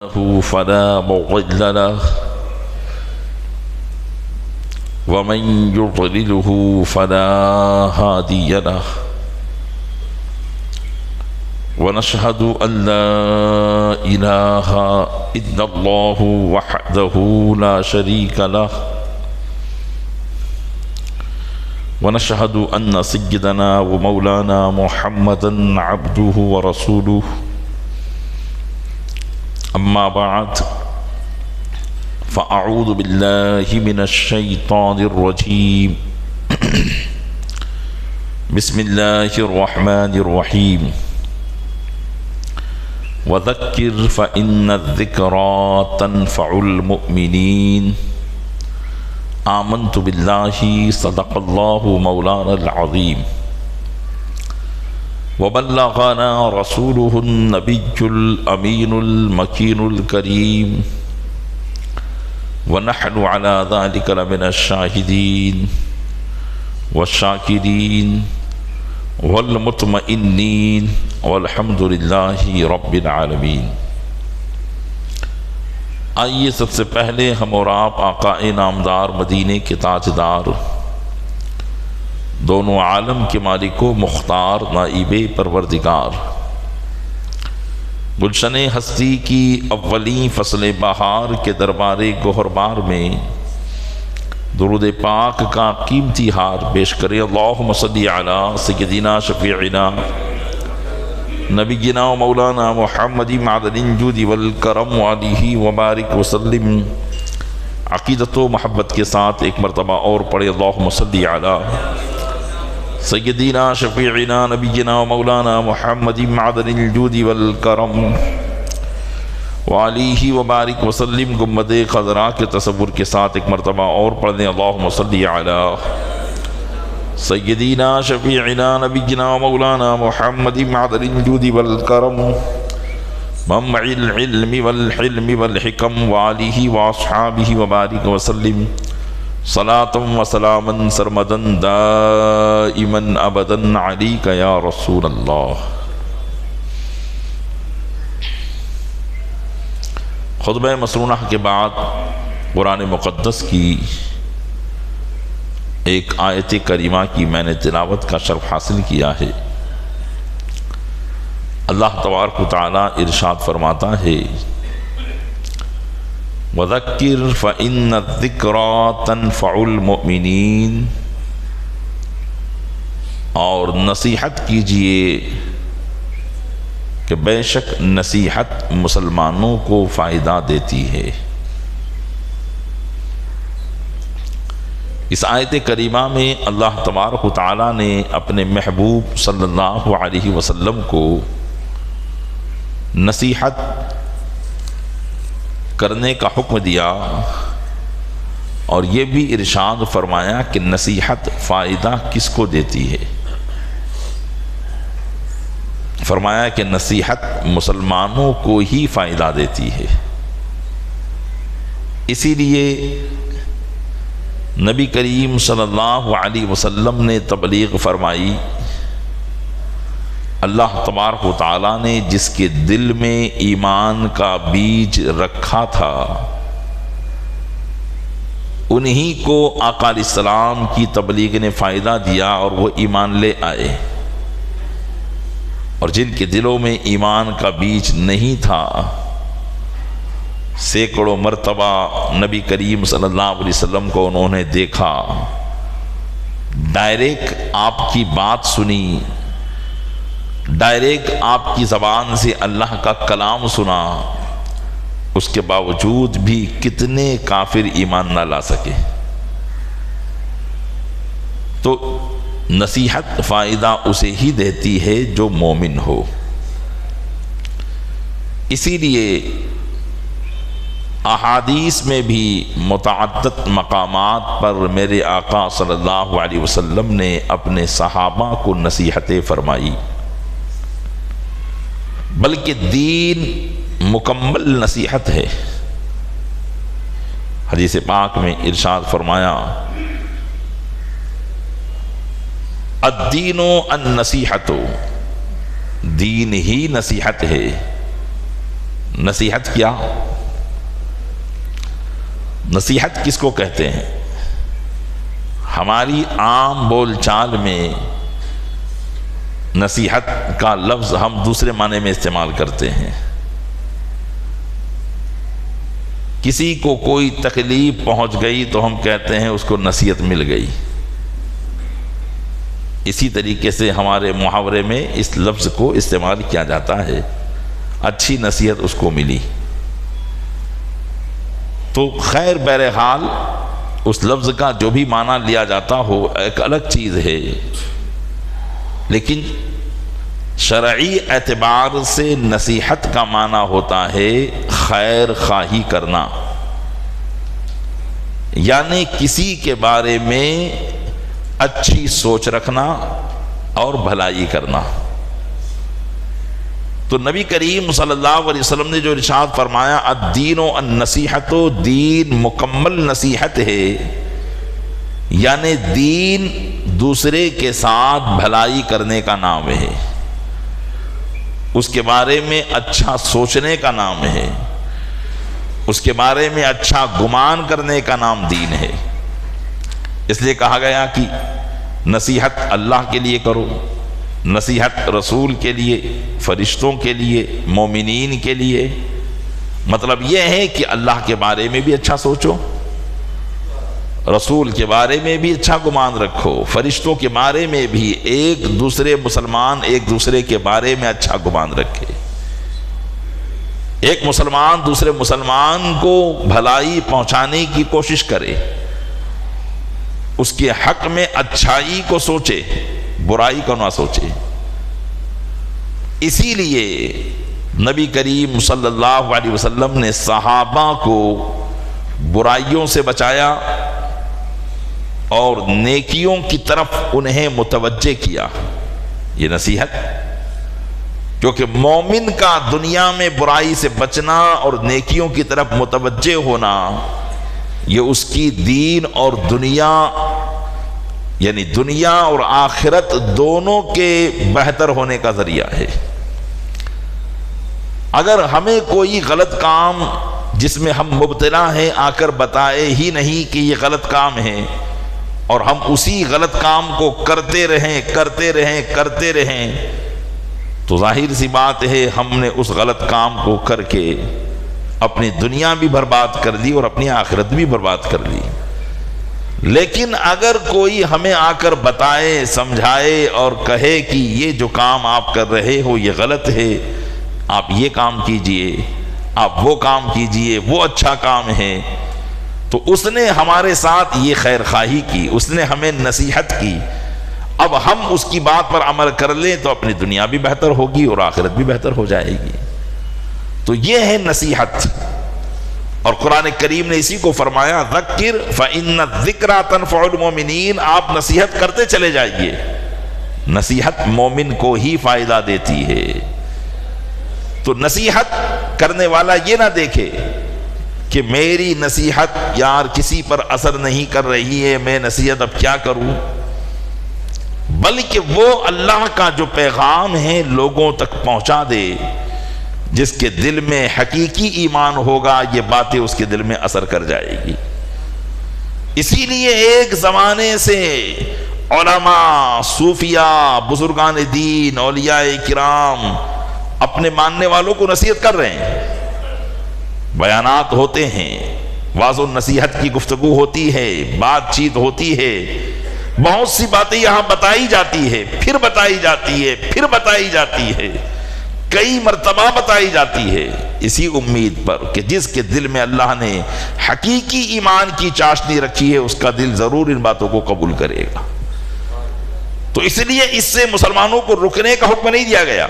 له فلا مضل له ومن يضلله فلا هادي له ونشهد أن لا إله إلا الله وحده لا شريك له ونشهد أن سيدنا ومولانا محمدا عبده ورسوله أما بعد فأعوذ بالله من الشيطان الرجيم بسم الله الرحمن الرحيم وذكر فإن الذكرى تنفع المؤمنين آمنت بالله صدق الله مولانا العظيم وبلغنا رسوله النبي الأمين المكين الكريم ونحن على ذلك لمن الشاهدين والشاكرين والمطمئنين والحمد لله رب العالمین۔ آئیے سب سے پہلے ہم اور آپ آقا نامدار مدینے کے تاجدار دونوں عالم کے مالک و مختار نائب پروردگار گلشن ہستی کی اولین فصل بہار کے دربار گوہربار میں درود پاک کا قیمتی ہار پیش کرے۔ اللہم صلی علی سیدنا شفیعنا نبینا و مولانا محمد معدن الجود والکرم علیہ وبارک وسلم۔ عقیدت و محبت کے ساتھ ایک مرتبہ اور پڑھے، اللہم صلی علی سیدنا شفیعنا نبینا و مولانا محمد معدن الجود والکرم وعلیہ وبارک وسلم۔ گنبد خضراء کے تصور کے ساتھ ایک مرتبہ اور پڑھ دیں، اللہم صلی علی سیدنا شفیعنا نبینا و مولانا محمد معدن الجود والکرم منبع العلم والحلم والحکم وعلیہ واصحابہ وبارک وسلم۔ صلاة و سلاما سرمدا دائما ابدا علیک یا رسول اللہ۔ خطبہ مسنونہ کے بعد قرآن مقدس کی ایک آیت کریمہ کی میں نے تلاوت کا شرف حاصل کیا ہے۔ اللہ تبارک و تعالی ارشاد فرماتا ہے، وَذَكِّرْ فَإِنَّ الذِّكْرَى تَنْفَعُ الْمُؤْمِنِينَ، اور نصیحت کیجئے کہ بے شک نصیحت مسلمانوں کو فائدہ دیتی ہے۔ اس آیت کریمہ میں اللہ تبارک و تعالی نے اپنے محبوب صلی اللہ علیہ وسلم کو نصیحت کرنے کا حکم دیا، اور یہ بھی ارشاد فرمایا کہ نصیحت فائدہ کس کو دیتی ہے۔ فرمایا کہ نصیحت مسلمانوں کو ہی فائدہ دیتی ہے۔ اسی لیے نبی کریم صلی اللہ علیہ وسلم نے تبلیغ فرمائی۔ اللہ تبارک و تعالیٰ نے جس کے دل میں ایمان کا بیج رکھا تھا، انہی کو آقا علیہ السلام کی تبلیغ نے فائدہ دیا اور وہ ایمان لے آئے، اور جن کے دلوں میں ایمان کا بیج نہیں تھا، سینکڑوں مرتبہ نبی کریم صلی اللہ علیہ وسلم کو انہوں نے دیکھا، ڈائریکٹ آپ کی بات سنی، ڈائریکٹ آپ کی زبان سے اللہ کا کلام سنا، اس کے باوجود بھی کتنے کافر ایمان نہ لا سکے۔ تو نصیحت فائدہ اسے ہی دیتی ہے جو مومن ہو۔ اسی لیے احادیث میں بھی متعدد مقامات پر میرے آقا صلی اللہ علیہ وسلم نے اپنے صحابہ کو نصیحتیں فرمائی، بلکہ دین مکمل نصیحت ہے۔ حدیث پاک میں ارشاد فرمایا، الدین النصیحۃ، دین ہی نصیحت ہے۔ نصیحت کیا؟ نصیحت کس کو کہتے ہیں؟ ہماری عام بول چال میں نصیحت کا لفظ ہم دوسرے معنی میں استعمال کرتے ہیں. کسی کو کوئی تکلیف پہنچ گئی تو ہم کہتے ہیں اس کو نصیحت مل گئی. اسی طریقے سے ہمارے محاورے میں اس لفظ کو استعمال کیا جاتا ہے، اچھی نصیحت اس کو ملی. تو خیر بہرحال اس لفظ کا جو بھی معنی لیا جاتا ہو ایک الگ چیز ہے، لیکن شرعی اعتبار سے نصیحت کا معنی ہوتا ہے خیر خواہی کرنا، یعنی کسی کے بارے میں اچھی سوچ رکھنا اور بھلائی کرنا. تو نبی کریم صلی اللہ علیہ وسلم نے جو ارشاد فرمایا الدین و النصیحت، دین مکمل نصیحت ہے، یعنی دین دوسرے کے ساتھ بھلائی کرنے کا نام ہے، اس کے بارے میں اچھا سوچنے کا نام ہے، اس کے بارے میں اچھا گمان کرنے کا نام دین ہے. اس لیے کہا گیا کہ نصیحت اللہ کے لیے کرو، نصیحت رسول کے لیے، فرشتوں کے لیے، مومنین کے لیے. مطلب یہ ہے کہ اللہ کے بارے میں بھی اچھا سوچو، رسول کے بارے میں بھی اچھا گمان رکھو، فرشتوں کے بارے میں بھی ایک دوسرے مسلمان ایک دوسرے کے بارے میں اچھا گمان رکھے. ایک مسلمان دوسرے مسلمان کو بھلائی پہنچانے کی کوشش کرے، اس کے حق میں اچھائی کو سوچے، برائی کو نہ سوچے. اسی لیے نبی کریم صلی اللہ علیہ وسلم نے صحابہ کو برائیوں سے بچایا اور نیکیوں کی طرف انہیں متوجہ کیا. یہ نصیحت، کیونکہ مومن کا دنیا میں برائی سے بچنا اور نیکیوں کی طرف متوجہ ہونا یہ اس کی دین اور دنیا، یعنی دنیا اور آخرت دونوں کے بہتر ہونے کا ذریعہ ہے. اگر ہمیں کوئی غلط کام جس میں ہم مبتلا ہیں آ کر بتائے ہی نہیں کہ یہ غلط کام ہے، اور ہم اسی غلط کام کو کرتے رہیں تو ظاہر سی بات ہے ہم نے اس غلط کام کو کر کے اپنی دنیا بھی برباد کر لی اور اپنی آخرت بھی برباد کر لی. لیکن اگر کوئی ہمیں آ کر بتائے، سمجھائے اور کہے کہ یہ جو کام آپ کر رہے ہو یہ غلط ہے، آپ یہ کام کیجئے، آپ وہ کام کیجئے، وہ اچھا کام ہے، تو اس نے ہمارے ساتھ یہ خیر خواہی کی، اس نے ہمیں نصیحت کی. اب ہم اس کی بات پر عمل کر لیں تو اپنی دنیا بھی بہتر ہوگی اور آخرت بھی بہتر ہو جائے گی. تو یہ ہے نصیحت. اور قرآن کریم نے اسی کو فرمایا ذکر فإن الذکریٰ تنفع المؤمنین. آپ نصیحت کرتے چلے جائیے، نصیحت مومن کو ہی فائدہ دیتی ہے. تو نصیحت کرنے والا یہ نہ دیکھے کہ میری نصیحت یار کسی پر اثر نہیں کر رہی ہے، میں نصیحت اب کیا کروں، بلکہ وہ اللہ کا جو پیغام ہے لوگوں تک پہنچا دے. جس کے دل میں حقیقی ایمان ہوگا یہ باتیں اس کے دل میں اثر کر جائے گی. اسی لیے ایک زمانے سے علماء، صوفیاء، بزرگان دین، اولیاء کرام اپنے ماننے والوں کو نصیحت کر رہے ہیں. بیانات ہوتے ہیں، واعظ و نصیحت کی گفتگو ہوتی ہے، بات چیت ہوتی ہے، بہت سی باتیں یہاں بتائی جاتی ہے، پھر بتائی جاتی ہے، پھر بتائی جاتی ہے، کئی مرتبہ بتائی جاتی ہے، اسی امید پر کہ جس کے دل میں اللہ نے حقیقی ایمان کی چاشنی رکھی ہے اس کا دل ضرور ان باتوں کو قبول کرے گا. تو اس لیے اس سے مسلمانوں کو رکنے کا حکم نہیں دیا گیا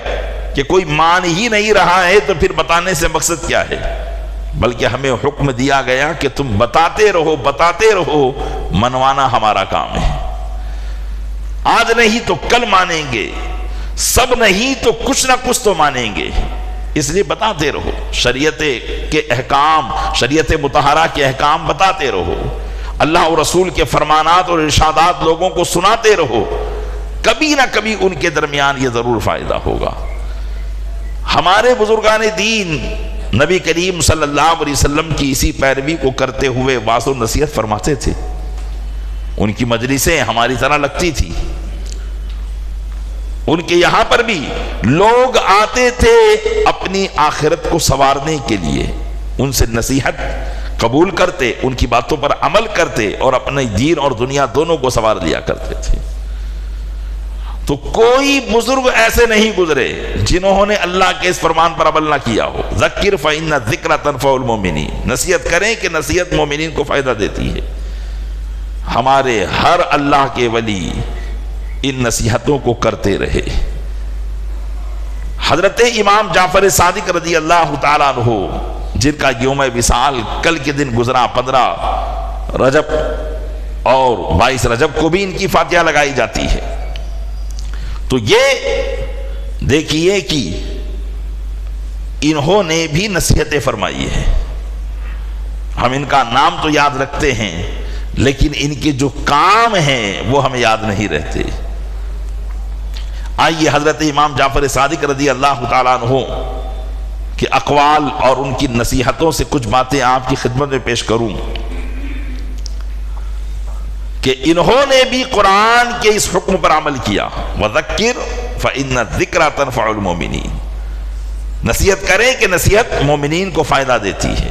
کہ کوئی مان ہی نہیں رہا ہے تو پھر بتانے سے مقصد کیا ہے، بلکہ ہمیں حکم دیا گیا کہ تم بتاتے رہو، منوانا ہمارا کام ہے. آج نہیں تو کل مانیں گے، سب نہیں تو کچھ نہ کچھ تو مانیں گے، اس لیے بتاتے رہو. شریعت کے احکام، شریعت مطہرہ کے احکام بتاتے رہو، اللہ اور رسول کے فرمانات اور ارشادات لوگوں کو سناتے رہو، کبھی نہ کبھی ان کے درمیان یہ ضرور فائدہ ہوگا. ہمارے بزرگان دین نبی کریم صلی اللہ علیہ وسلم کی اسی پیروی کو کرتے ہوئے واعظ و نصیحت فرماتے تھے. ان کی مجلسیں ہماری طرح لگتی تھی. ان کے یہاں پر بھی لوگ آتے تھے اپنی آخرت کو سنوارنے کے لیے. ان سے نصیحت قبول کرتے, ان کی باتوں پر عمل کرتے اور اپنے دین اور دنیا دونوں کو سنوار لیا کرتے تھے. تو کوئی بزرگ ایسے نہیں گزرے جنہوں نے اللہ کے اس فرمان پر عمل نہ کیا ہو. ذکر فإن الذکر تنفع المؤمنین, نصیحت کریں کہ نصیحت مومنین کو فائدہ دیتی ہے. ہمارے ہر اللہ کے ولی ان نصیحتوں کو کرتے رہے. حضرت امام جعفر صادق رضی اللہ تعالیٰ عنہ جن کا یوم وصال کل کے دن گزرا 15 رجب اور 22 رجب کو بھی ان کی فاتحہ لگائی جاتی ہے. تو یہ دیکھیے کہ انہوں نے بھی نصیحتیں فرمائی ہیں. ہم ان کا نام تو یاد رکھتے ہیں لیکن ان کے جو کام ہیں وہ ہمیں یاد نہیں رہتے. آئیے حضرت امام جعفر صادق رضی اللہ تعالیٰ عنہ کے اقوال اور ان کی نصیحتوں سے کچھ باتیں آپ کی خدمت میں پیش کروں کہ انہوں نے بھی قرآن کے اس حکم پر عمل کیا. وَذَكِّرْ فَإِنَّ الذِّكْرَ تَنفَعُ الْمُؤْمِنِينَ, نصیحت کریں کہ نصیحت مومنین کو فائدہ دیتی ہے.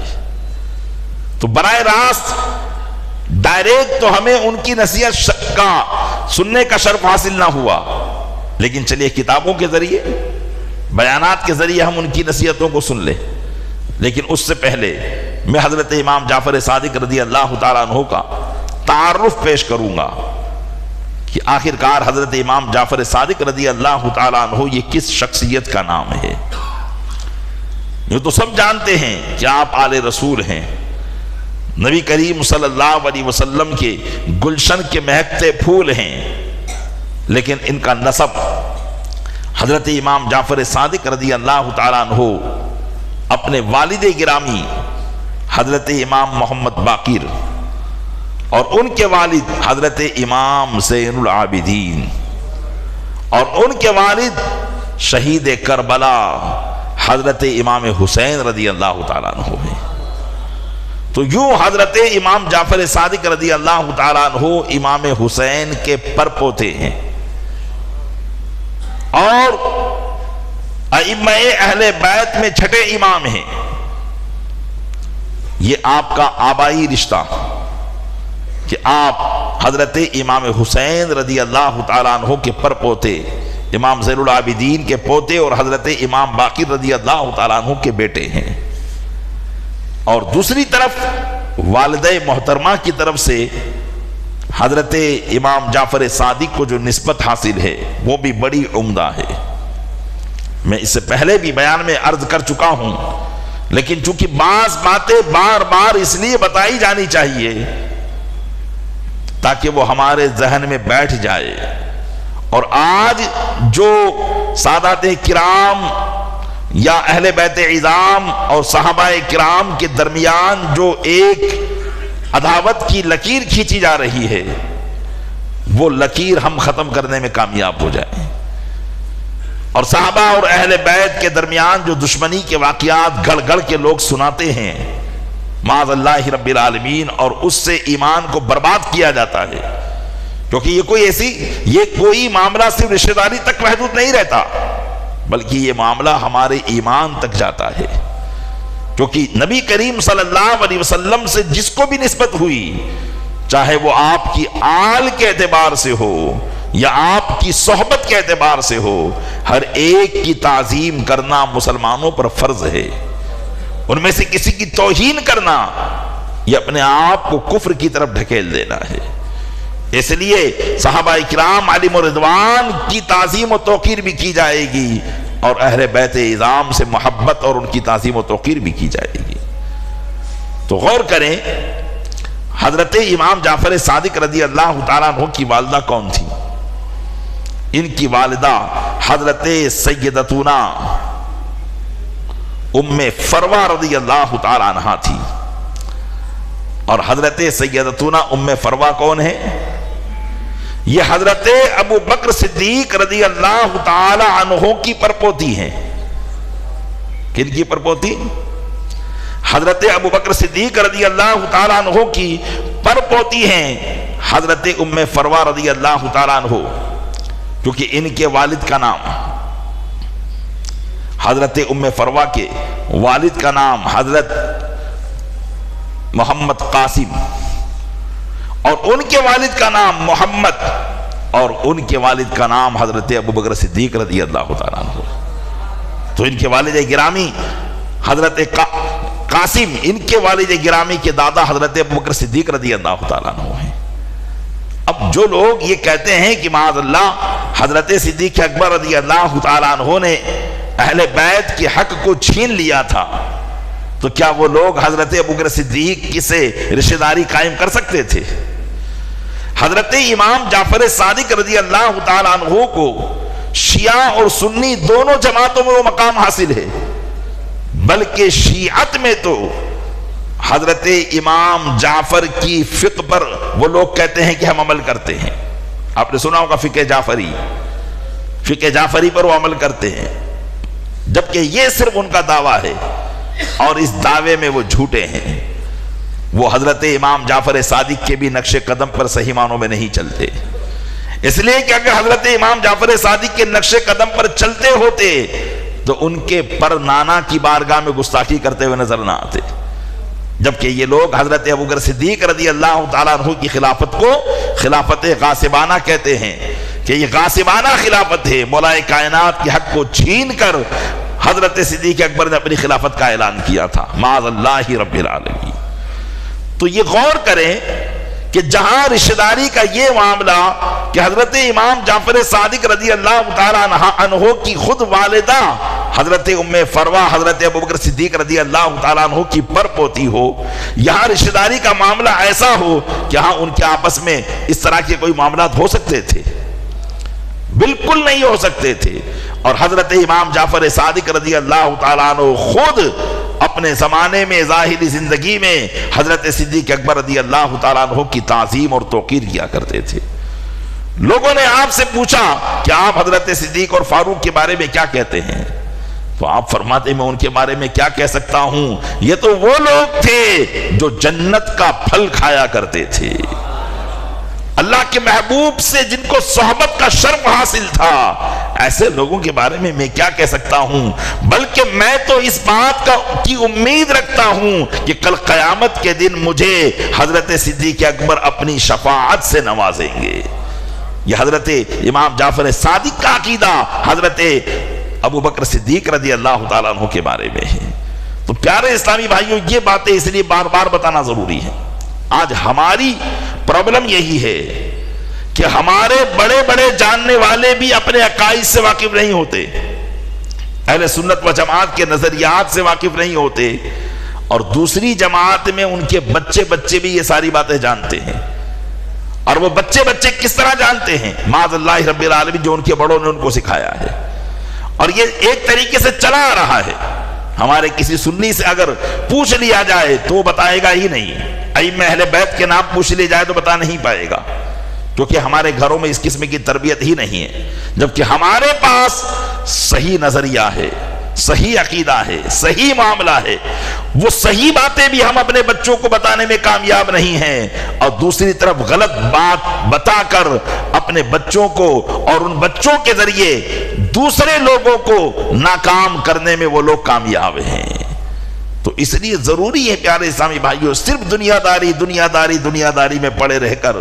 تو براہ راست ڈائریکٹ تو ہمیں ان کی نصیحت کا سننے کا شرف حاصل نہ ہوا, لیکن چلیے کتابوں کے ذریعے بیانات کے ذریعے ہم ان کی نصیحتوں کو سن لیں. لیکن اس سے پہلے میں حضرت امام جعفر صادق رضی اللہ تعالیٰ عنہ کا تعارف پیش کروں گا کہ آخر کار حضرت امام جعفر صادق رضی اللہ تعالیٰ عنہ یہ کس شخصیت کا نام ہے. یہ تو سب جانتے ہیں کہ آپ آل رسول ہیں, نبی کریم صلی اللہ علیہ وسلم کے گلشن کے مہکتے پھول ہیں, لیکن ان کا نسب حضرت امام جعفر صادق رضی اللہ تعالیٰ عنہ اپنے والد گرامی حضرت امام محمد باقر اور ان کے والد حضرت امام زین العابدین اور ان کے والد شہید کربلا حضرت امام حسین رضی اللہ تعالیٰ عنہ ہیں. تو یوں حضرت امام جعفر صادق رضی اللہ تعالیٰ عنہ امام حسین کے پرپوتے ہیں اور ائمہ اہل بیت میں چھٹے امام ہیں. یہ آپ کا آبائی رشتہ کہ آپ حضرت امام حسین رضی اللہ تعالیٰ عنہ کے پرپوتے, امام زین العابدین کے پوتے اور حضرت امام باقر رضی اللہ تعالیٰ عنہ کے بیٹے ہیں. اور دوسری طرف والدہ محترمہ کی طرف سے حضرت امام جعفر صادق کو جو نسبت حاصل ہے وہ بھی بڑی عمدہ ہے. میں اس سے پہلے بھی بیان میں عرض کر چکا ہوں, لیکن چونکہ بعض باتیں بار بار اس لیے بتائی جانی چاہیے تاکہ وہ ہمارے ذہن میں بیٹھ جائے. اور آج جو سادات کرام یا اہل بیت عظام اور صحابہ کرام کے درمیان جو ایک عداوت کی لکیر کھینچی جا رہی ہے, وہ لکیر ہم ختم کرنے میں کامیاب ہو جائیں. اور صحابہ اور اہل بیت کے درمیان جو دشمنی کے واقعات گھڑ گھڑ کے لوگ سناتے ہیں, معاذ اللہ رب العالمین, اور اس سے ایمان کو برباد کیا جاتا ہے. کیونکہ یہ کوئی معاملہ صرف رشتہ داری تک محدود نہیں رہتا, بلکہ یہ معاملہ ہمارے ایمان تک جاتا ہے. کیونکہ نبی کریم صلی اللہ علیہ وسلم سے جس کو بھی نسبت ہوئی, چاہے وہ آپ کی آل کے اعتبار سے ہو یا آپ کی صحبت کے اعتبار سے ہو, ہر ایک کی تعظیم کرنا مسلمانوں پر فرض ہے. ان میں سے کسی کی توہین کرنا یہ اپنے آپ کو کفر کی طرف ڈھکیل دینا ہے. اس لیے صحابہ کرام علیہم رضوان کی تعظیم و توقیر بھی کی جائے گی اور اہل بیت اعظام سے محبت اور ان کی تعظیم و توقیر بھی کی جائے گی. تو غور کریں, حضرت امام جعفر صادق رضی اللہ تعالیٰ عنہ کی والدہ کون تھی؟ ان کی والدہ حضرت سیدتنا ام فروہ رضی اللہ تعالیٰ عنہ تھی. اور حضرت سیدتنا ام فروہ کون ہے؟ یہ حضرت ابو بکر صدیق رضی اللہ تعالی عنہ کی پرپوتی ہیں. کن کی پرپوتی؟ حضرت ابو بکر صدیق رضی اللہ تعالیٰ عنہ کی پر پوتی ہیں حضرت ام فروہ رضی اللہ تعالیٰ عنہ، کیونکہ ان کے والد کا نام، حضرت ام فروہ کے والد کا نام حضرت محمد قاسم، اور ان کے والد کا نام محمد، اور ان کے والد کا نام حضرت ابو بکر صدیق رضی اللہ تعالیٰ عنہ۔ تو ان کے والد گرامی حضرت قاسم، ان کے والد گرامی کے دادا حضرت ابو بکر صدیق رضی اللہ تعالیٰ عنہ ہیں۔ اب جو لوگ یہ کہتے ہیں کہ معاذ اللہ حضرت صدیق اکبر رضی اللہ تعالیٰ عنہ نے اہل بیت کے حق کو چھین لیا تھا، تو کیا وہ لوگ حضرت ابو بکر صدیق سے رشتہ داری قائم کر سکتے تھے؟ حضرت امام جعفر صادق رضی اللہ تعالیٰ عنہ کو شیعہ اور سنی دونوں جماعتوں میں وہ مقام حاصل ہے، بلکہ شیعت میں تو حضرت امام جعفر کی فقہ پر وہ لوگ کہتے ہیں کہ ہم عمل کرتے ہیں۔ آپ نے سنا ہوگا فقہ جعفری پر وہ عمل کرتے ہیں، جبکہ یہ صرف ان کا دعویٰ ہے اور اس دعوے میں وہ جھوٹے ہیں۔ وہ حضرت امام جعفر صادق کے بھی نقش قدم پر صحیح معنوں میں نہیں چلتے، اس لیے کہ اگر حضرت امام جعفر صادق کے نقش قدم پر چلتے ہوتے تو ان کے پر نانا کی بارگاہ میں گستاخی کرتے ہوئے نظر نہ آتے، جبکہ یہ لوگ حضرت ابو بکر صدیق رضی اللہ تعالیٰ عنہ کی خلافت کو خلافت غاصبانہ کہتے ہیں کہ یہ غاصبانہ خلافت ہے۔ مولا کائنات کے حق کو چھین کر حضرت صدیق اکبر نے اپنی خلافت کا اعلان کیا تھا، معاذ اللہ رب العالمین۔ تو یہ غور کریں کہ جہاں رشتہ داری کا یہ معاملہ کہ حضرت امام جعفر صادق رضی اللہ تعالیٰ عنہ کی خود والدہ حضرت ام فروہ حضرت ابو بکر صدیق رضی اللہ تعالیٰ عنہ کی پر پوتی ہو، یہاں رشتہ داری کا معاملہ ایسا ہو کہ ہاں ان کے آپس میں اس طرح کے کوئی معاملات ہو سکتے تھے؟ بالکل نہیں ہو سکتے تھے۔ اور حضرت امام جعفر صادق رضی اللہ تعالیٰ عنہ خود اپنے زمانے میں ظاہری زندگی میں حضرت صدیق اکبر رضی اللہ تعالیٰ عنہ کی تعظیم اور توقیر کیا کرتے تھے۔ لوگوں نے آپ سے پوچھا کہ آپ حضرت صدیق اور فاروق کے بارے میں کیا کہتے ہیں؟ تو آپ فرماتے میں ان کے بارے میں کیا کہہ سکتا ہوں، یہ تو وہ لوگ تھے جو جنت کا پھل کھایا کرتے تھے، اللہ کے محبوب سے جن کو صحبت کا شرف حاصل تھا، ایسے لوگوں کے بارے میں کیا کہہ سکتا ہوں؟ بلکہ میں تو اس بات کی امید رکھتا ہوں کہ کل قیامت کے دن مجھے حضرت صدیق اکبر اپنی شفاعت سے نوازیں گے۔ یہ حضرت امام جعفر صادق کا عقیدہ حضرت ابو بکر صدیق رضی اللہ تعالیٰ عنہ کے بارے میں ہے۔ تو پیارے اسلامی بھائیوں، یہ باتیں اس لیے بار بار بتانا ضروری ہے۔ آج ہماری پرابلم یہی ہے کہ ہمارے بڑے بڑے جاننے والے بھی اپنے عقائد سے واقف نہیں ہوتے، اہل سنت و جماعت کے نظریات سے واقف نہیں ہوتے، اور دوسری جماعت میں ان کے بچے بھی یہ ساری باتیں جانتے ہیں۔ اور وہ بچے کس طرح جانتے ہیں؟ معاذ اللہ رب العالمین، جو ان کے بڑوں نے ان کو سکھایا ہے، اور یہ ایک طریقے سے چلا آ رہا ہے۔ ہمارے کسی سنی سے اگر پوچھ لیا جائے تو وہ بتائے گا ہی نہیں، ائمہ اہل بیت کے نام پوچھ لیا جائے تو بتا نہیں پائے گا، کیونکہ ہمارے گھروں میں اس قسم کی تربیت ہی نہیں ہے۔ جبکہ ہمارے پاس صحیح نظریہ ہے، صحیح عقیدہ ہے، صحیح معاملہ ہے، وہ صحیح باتیں بھی ہم اپنے بچوں کو بتانے میں کامیاب نہیں ہیں، اور دوسری طرف غلط بات بتا کر اپنے بچوں کو اور ان بچوں کے ذریعے دوسرے لوگوں کو ناکام کرنے میں وہ لوگ کامیاب ہیں۔ تو اس لیے ضروری ہے پیارے اسلامی بھائیوں، صرف دنیا داری میں پڑے رہ کر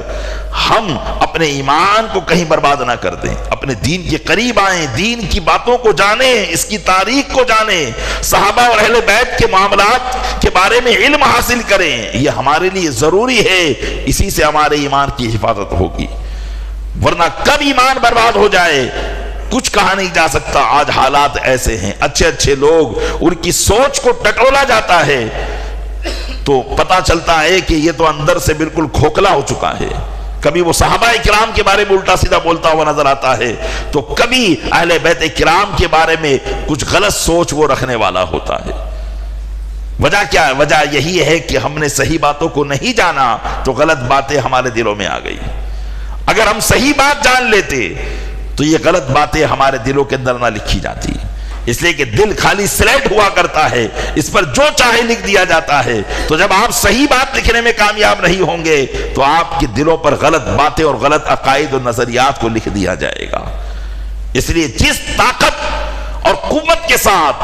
ہم اپنے ایمان کو کہیں برباد نہ کر دیں، اپنے دین کے قریب آئیں، دین کی باتوں کو جانیں، اس کی تاریخ کو جانیں، صحابہ اور اہل بیت کے معاملات کے بارے میں علم حاصل کریں۔ یہ ہمارے لیے ضروری ہے، اسی سے ہمارے ایمان کی حفاظت ہوگی، ورنہ کب ایمان برباد ہو جائے کچھ کہا نہیں جا سکتا۔ آج حالات ایسے ہیں، اچھے لوگ ان کی سوچ کو ٹٹولا جاتا ہے تو پتا چلتا ہے کہ یہ تو اندر سے بالکل کھوکھلا ہو چکا ہے۔ کبھی وہ صحابہ کرام کے بارے میں الٹا سیدھا بولتا ہوا نظر آتا ہے، تو کبھی اہل بیت کرام کے بارے میں کچھ غلط سوچ وہ رکھنے والا ہوتا ہے۔ وجہ کیا ہے؟ وجہ یہی ہے کہ ہم نے صحیح باتوں کو نہیں جانا تو غلط باتیں ہمارے دلوں میں آ گئی۔ اگر ہم صحیح بات جان لیتے تو یہ غلط باتیں ہمارے دلوں کے اندر نہ لکھی جاتی، اس لیے کہ دل خالی سلیٹ ہوا کرتا ہے، اس پر جو چاہے لکھ دیا جاتا ہے۔ تو جب آپ صحیح بات لکھنے میں کامیاب نہیں ہوں گے تو آپ کے دلوں پر غلط باتیں اور غلط عقائد اور نظریات کو لکھ دیا جائے گا۔ اس لیے جس طاقت اور قوت کے ساتھ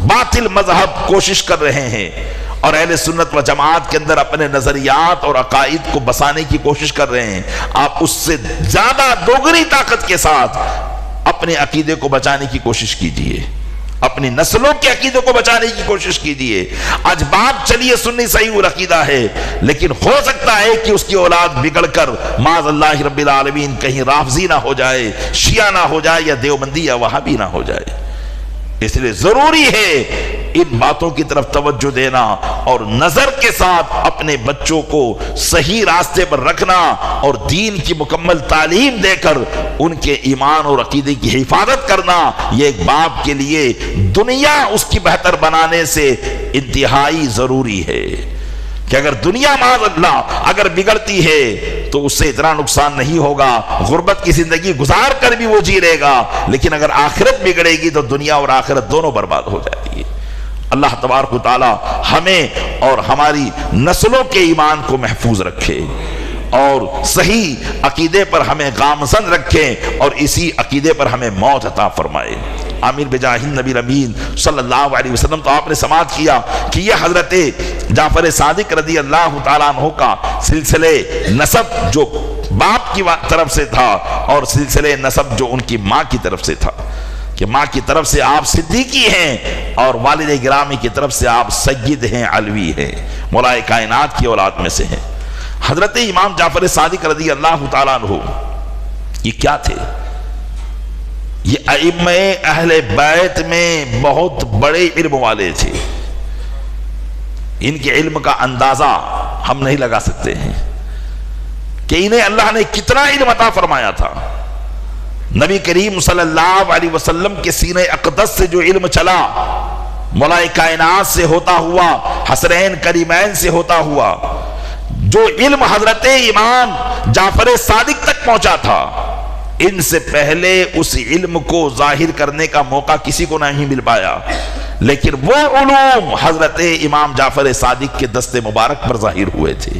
باطل مذہب کوشش کر رہے ہیں اور اہل سنت و جماعت کے اندر اپنے نظریات اور عقائد کو بسانے کی کوشش کر رہے ہیں، آپ اس سے زیادہ دوگنی طاقت کے ساتھ اپنے عقیدے کو بچانے کی کوشش کیجئے، اپنی نسلوں کے عقیدے کو بچانے کی کوشش کیجئے۔ آج باپ چلیے سنی صحیح العقیدہ ہے، لیکن ہو سکتا ہے کہ اس کی اولاد بگڑ کر معاذ اللہ رب العالمین کہیں رافضی نہ ہو جائے، شیعہ نہ ہو جائے، یا دیوبندی یا وہابی نہ ہو جائے۔ اس لیے ضروری ہے ان باتوں کی طرف توجہ دینا اور نظر کے ساتھ اپنے بچوں کو صحیح راستے پر رکھنا اور دین کی مکمل تعلیم دے کر ان کے ایمان اور عقیدے کی حفاظت کرنا۔ یہ ایک باپ کے لیے دنیا اس کی بہتر بنانے سے انتہائی ضروری ہے کہ اگر دنیا معاذ اللہ اگر بگڑتی ہے تو اس سے اتنا نقصان نہیں ہوگا، غربت کی زندگی گزار کر بھی وہ جی لے گا، لیکن اگر آخرت بگڑے گی تو دنیا اور آخرت دونوں برباد ہو جاتی ہے۔ اللہ تبارک و تعالی ہمیں اور ہماری نسلوں کے ایمان کو محفوظ رکھے اور صحیح عقیدے پر ہمیں گامزن رکھے اور اسی عقیدے پر ہمیں موت عطا فرمائے۔ آمین بجاہ النبی الامین صلی اللہ علیہ وسلم۔ تو آپ نے سماعت کیا کہ یہ حضرت جعفر صادق رضی اللہ تعالیٰ عنہ کا سلسلے نسب جو باپ کی طرف سے تھا اور سلسلے نسب جو ان کی ماں کی طرف سے تھا، کہ ماں کی طرف سے آپ صدیقی ہیں اور والد گرامی کی طرف سے آپ سید ہیں، علوی ہیں، مولا کائنات کی اولاد میں سے ہیں۔ حضرت امام جعفر صادق رضی اللہ تعالیٰ عنہ یہ کیا تھے؟ یہ ائمہ اہل بیت میں بہت بڑے علم والے تھے۔ ان کے علم کا اندازہ ہم نہیں لگا سکتے ہیں کہ انہیں اللہ نے کتنا علم عطا فرمایا تھا۔ نبی کریم صلی اللہ علیہ وسلم کے سینہ اقدس سے جو علم چلا، مولا کائنات سے ہوتا ہوا، حسنین کریمین سے ہوتا ہوا، جو علم حضرت امام جعفر صادق تک پہنچا تھا، ان سے پہلے اس علم کو ظاہر کرنے کا موقع کسی کو نہیں مل پایا، لیکن وہ علوم حضرت امام جعفر صادق کے دست مبارک پر ظاہر ہوئے تھے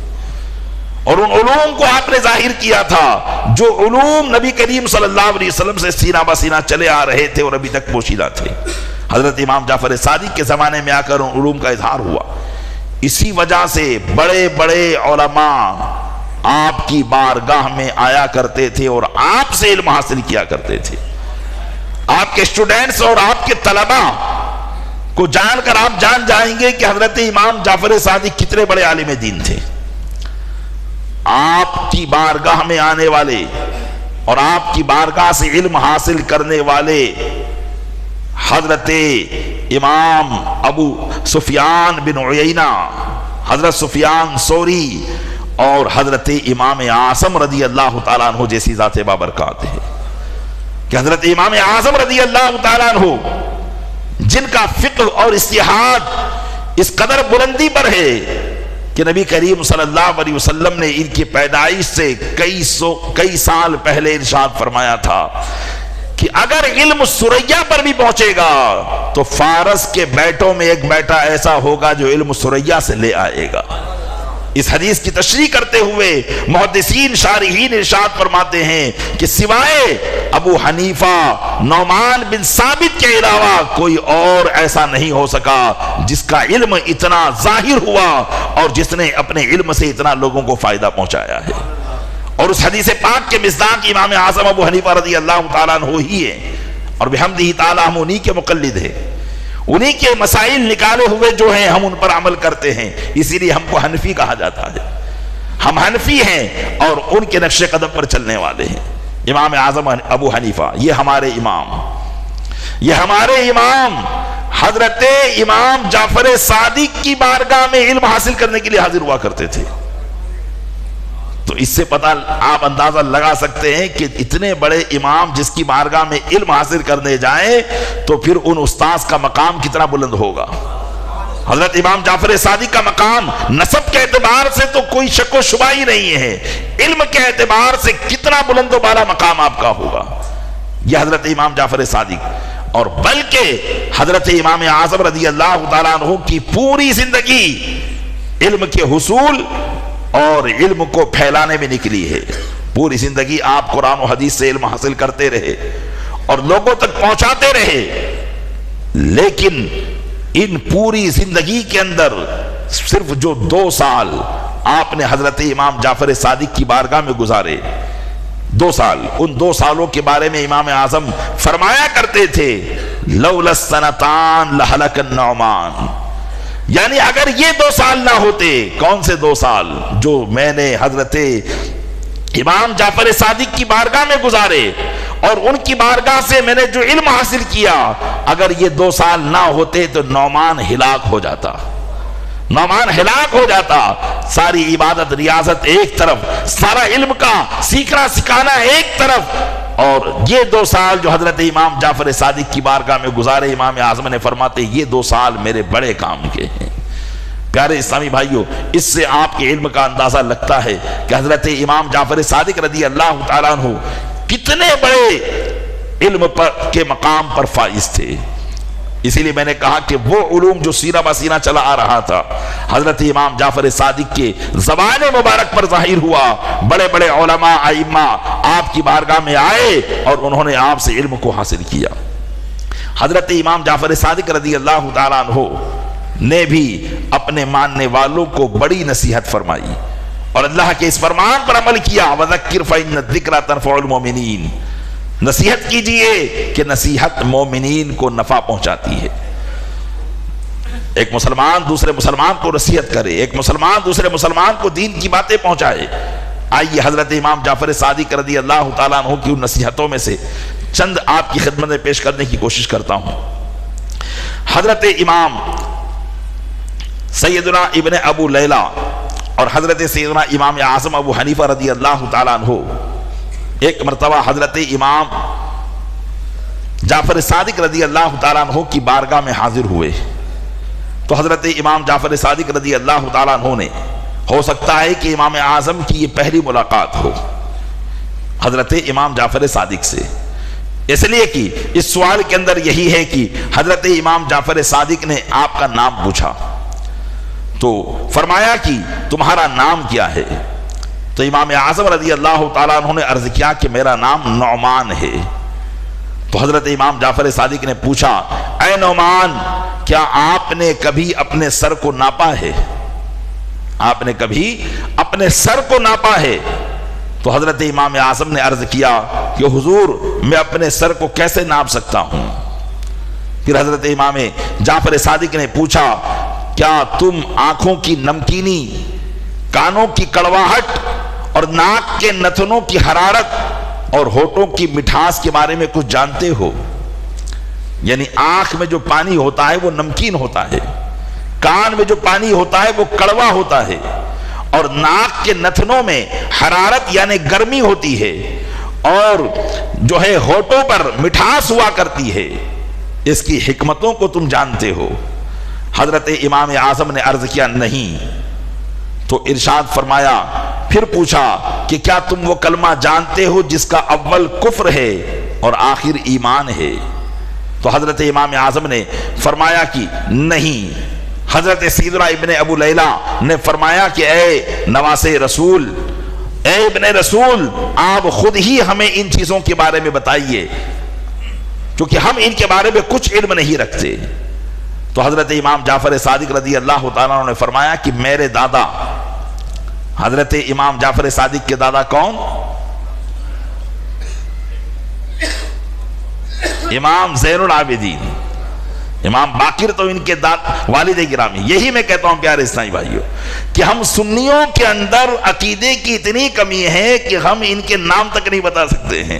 اور ان علوم کو آپ نے ظاہر کیا تھا جو علوم نبی کریم صلی اللہ علیہ وسلم سے سینہ بسینہ چلے آ رہے تھے اور ابھی تک پوشیدہ تھے۔ حضرت امام جعفر صادق کے زمانے میں آ کر ان علوم کا اظہار ہوا۔ اسی وجہ سے بڑے بڑے علماء آپ کی بارگاہ میں آیا کرتے تھے اور آپ سے علم حاصل کیا کرتے تھے۔ آپ کے سٹوڈنٹس اور آپ کے طلبہ کو جان کر آپ جان جائیں گے کہ حضرت امام جعفر صادق کتنے بڑے عالم دین تھے۔ آپ کی بارگاہ میں آنے والے اور آپ کی بارگاہ سے علم حاصل کرنے والے حضرت امام ابو سفیان بن عیینہ، حضرت سفیان ثوری اور حضرت امام اعظم رضی اللہ تعالیٰ عنہ جیسی ذات بابرکات ہے کہ حضرت امام اعظم رضی اللہ تعالیٰ عنہ جن کا فقہ اور اجتہاد اس قدر بلندی پر ہے کہ نبی کریم صلی اللہ علیہ وسلم نے ان کی پیدائش سے کئی سال پہلے ارشاد فرمایا تھا کہ اگر علم سریا پر بھی پہنچے گا تو فارس کے بیٹوں میں ایک بیٹا ایسا ہوگا جو علم سریا سے لے آئے گا۔ اس حدیث کی تشریح کرتے ہوئے محدثین شارحین ارشاد فرماتے ہیں کہ سوائے ابو حنیفہ نعمان بن ثابت کے علاوہ کوئی اور ایسا نہیں ہو سکا جس کا علم اتنا ظاہر ہوا اور جس نے اپنے علم سے اتنا لوگوں کو فائدہ پہنچایا ہے۔ اور اس حدیث پاک کے مصداق امام اعظم ابو حنیفہ رضی اللہ تعالیٰ عنہ ہی ہے اور بحمدہ تعالیٰ ہم انہی کے مقلد ہیں، انہی کے مسائل نکالے ہوئے جو ہیں ہم ان پر عمل کرتے ہیں، اسی لیے ہم کو حنفی کہا جاتا ہے۔ ہم حنفی ہیں اور ان کے نقش قدم پر چلنے والے ہیں۔ امام اعظم ابو حنیفہ یہ ہمارے امام حضرت امام جعفر صادق کی بارگاہ میں علم حاصل کرنے کے لیے حاضر ہوا کرتے تھے۔ تو اس سے پتہ آپ اندازہ لگا سکتے ہیں کہ اتنے بڑے امام جس کی بارگاہ میں علم حاصل کرنے جائیں تو پھر ان استاذ کا مقام کتنا بلند ہوگا۔ حضرت امام جعفر صادق کا مقام نسب کے اعتبار سے تو کوئی شک و شبہ ہی نہیں ہے، علم کے اعتبار سے کتنا بلند و بالا مقام آپ کا ہوگا۔ یہ حضرت امام جعفر صادق اور بلکہ حضرت امام اعظم رضی اللہ تعالیٰ عنہ کی پوری زندگی علم کے حصول اور علم کو پھیلانے میں نکلی ہے. پوری زندگی آپ قرآن و حدیث سے علم حاصل کرتے رہے اور لوگوں تک پہنچاتے رہے، لیکن ان پوری زندگی کے اندر صرف جو 2 سال آپ نے حضرت امام جعفر صادق کی بارگاہ میں گزارے، 2 سال، ان 2 سالوں کے بارے میں امام اعظم فرمایا کرتے تھے لولا السنتان لہلک النعمان، یعنی اگر یہ 2 سال نہ ہوتے. کون سے 2 سال؟ جو میں نے حضرت امام جعفر صادق کی بارگاہ میں گزارے اور ان کی بارگاہ سے میں نے جو علم حاصل کیا، اگر یہ 2 سال نہ ہوتے تو نعمان ہلاک ہو جاتا. نعمان ہلاک ہو جاتا. ساری عبادت ریاضت ایک طرف، سارا علم کا سیکھنا سکھانا ایک طرف، اور یہ 2 سال جو حضرت امام جعفر صادق کی بارگاہ میں گزارے، امام اعظم نے فرماتے یہ 2 سال میرے بڑے کام کے ہیں. پیارے اسلامی بھائیوں، اس سے آپ کے علم کا اندازہ لگتا ہے کہ حضرت امام جعفر صادق رضی اللہ تعالیٰ عنہ کتنے بڑے علم کے مقام پر فائز تھے. اسی لیے میں نے کہا کہ وہ علوم جو سینہ بہ سینہ چلا آ رہا تھا، حضرت امام جعفر صادق کے زبان مبارک پر ظاہر ہوا. بڑے بڑے علماء ائمہ آپ کی بارگاہ میں آئے اور انہوں نے آپ سے علم کو حاصل کیا. حضرت امام جعفر صادق رضی اللہ تعالیٰ عنہ نے بھی اپنے ماننے والوں کو بڑی نصیحت فرمائی اور اللہ کے اس فرمان پر عمل کیا، وَذَكِّرْ فَإِنَّ الذِّكْرَ تَنفَعُ الْمُؤْمِنِينَ. نصیحت کیجئے کہ نصیحت مومنین کو نفع پہنچاتی ہے. ایک مسلمان دوسرے مسلمان کو نصیحت کرے، ایک مسلمان دوسرے مسلمان کو دین کی باتیں پہنچائے. آئیے حضرت امام جعفر صادق رضی اللہ تعالیٰ عنہ کی ان نصیحتوں میں سے چند آپ کی خدمت میں پیش کرنے کی کوشش کرتا ہوں. حضرت امام سیدنا ابن ابو لیلہ اور حضرت سیدنا امام اعظم ابو حنیفہ رضی اللہ تعالیٰ عنہ ایک مرتبہ حضرت امام جعفر صادق رضی اللہ تعالیٰ عنہ کی بارگاہ میں حاضر ہوئے. تو حضرت امام جعفر صادق رضی اللہ تعالیٰ عنہ نے، ہو سکتا ہے کہ امام اعظم کی یہ پہلی ملاقات ہو حضرت امام جعفر صادق سے، اس لیے کہ اس سوال کے اندر یہی ہے کہ حضرت امام جعفر صادق نے آپ کا نام پوچھا تو فرمایا کہ تمہارا نام کیا ہے؟ تو امام اعظم رضی اللہ تعالیٰ عنہ نے عرض کیا کہ میرا نام نعمان ہے. تو حضرت امام جعفر صادق نے پوچھا اے نعمان، کیا آپ نے کبھی اپنے سر کو ناپا ہے؟ آپ نے کبھی اپنے سر کو ناپا ہے؟ تو حضرت امام اعظم نے عرض کیا کہ حضور میں اپنے سر کو کیسے ناپ سکتا ہوں؟ پھر حضرت امام جعفر صادق نے پوچھا کیا تم آنکھوں کی نمکینی، کانوں کی کڑواہٹ اور ناک کے نتنوں کی حرارت اور ہونٹوں کی مٹھاس کے بارے میں کچھ جانتے ہو؟ یعنی آنکھ میں جو پانی ہوتا ہے وہ نمکین ہوتا ہے، کان میں جو پانی ہوتا ہے وہ کڑوا ہوتا ہے، اور ناک کے نتنوں میں حرارت یعنی گرمی ہوتی ہے، اور جو ہے ہونٹوں پر مٹھاس ہوا کرتی ہے. اس کی حکمتوں کو تم جانتے ہو؟ حضرت امام اعظم نے عرض کیا نہیں. تو ارشاد فرمایا، پھر پوچھا کہ کیا تم وہ کلمہ جانتے ہو جس کا اول کفر ہے اور آخر ایمان ہے؟ تو حضرت امام اعظم نے فرمایا کہ نہیں. حضرت سیدنا ابن ابو لیلہ نے فرمایا کہ اے نواسے رسول، اے ابن رسول، آپ خود ہی ہمیں ان چیزوں کے بارے میں بتائیے کیونکہ ہم ان کے بارے میں کچھ علم نہیں رکھتے. تو حضرت امام جعفر صادق رضی اللہ تعالیٰ عنہ نے فرمایا کہ میرے دادا، حضرت امام جعفر صادق کے دادا کون؟ امام زین العابدین، امام باقر تو ان کے والد گرامی. یہی میں کہتا ہوں پیارے اسلامی بھائیوں کہ ہم سنیوں کے اندر عقیدے کی اتنی کمی ہے کہ ہم ان کے نام تک نہیں بتا سکتے ہیں،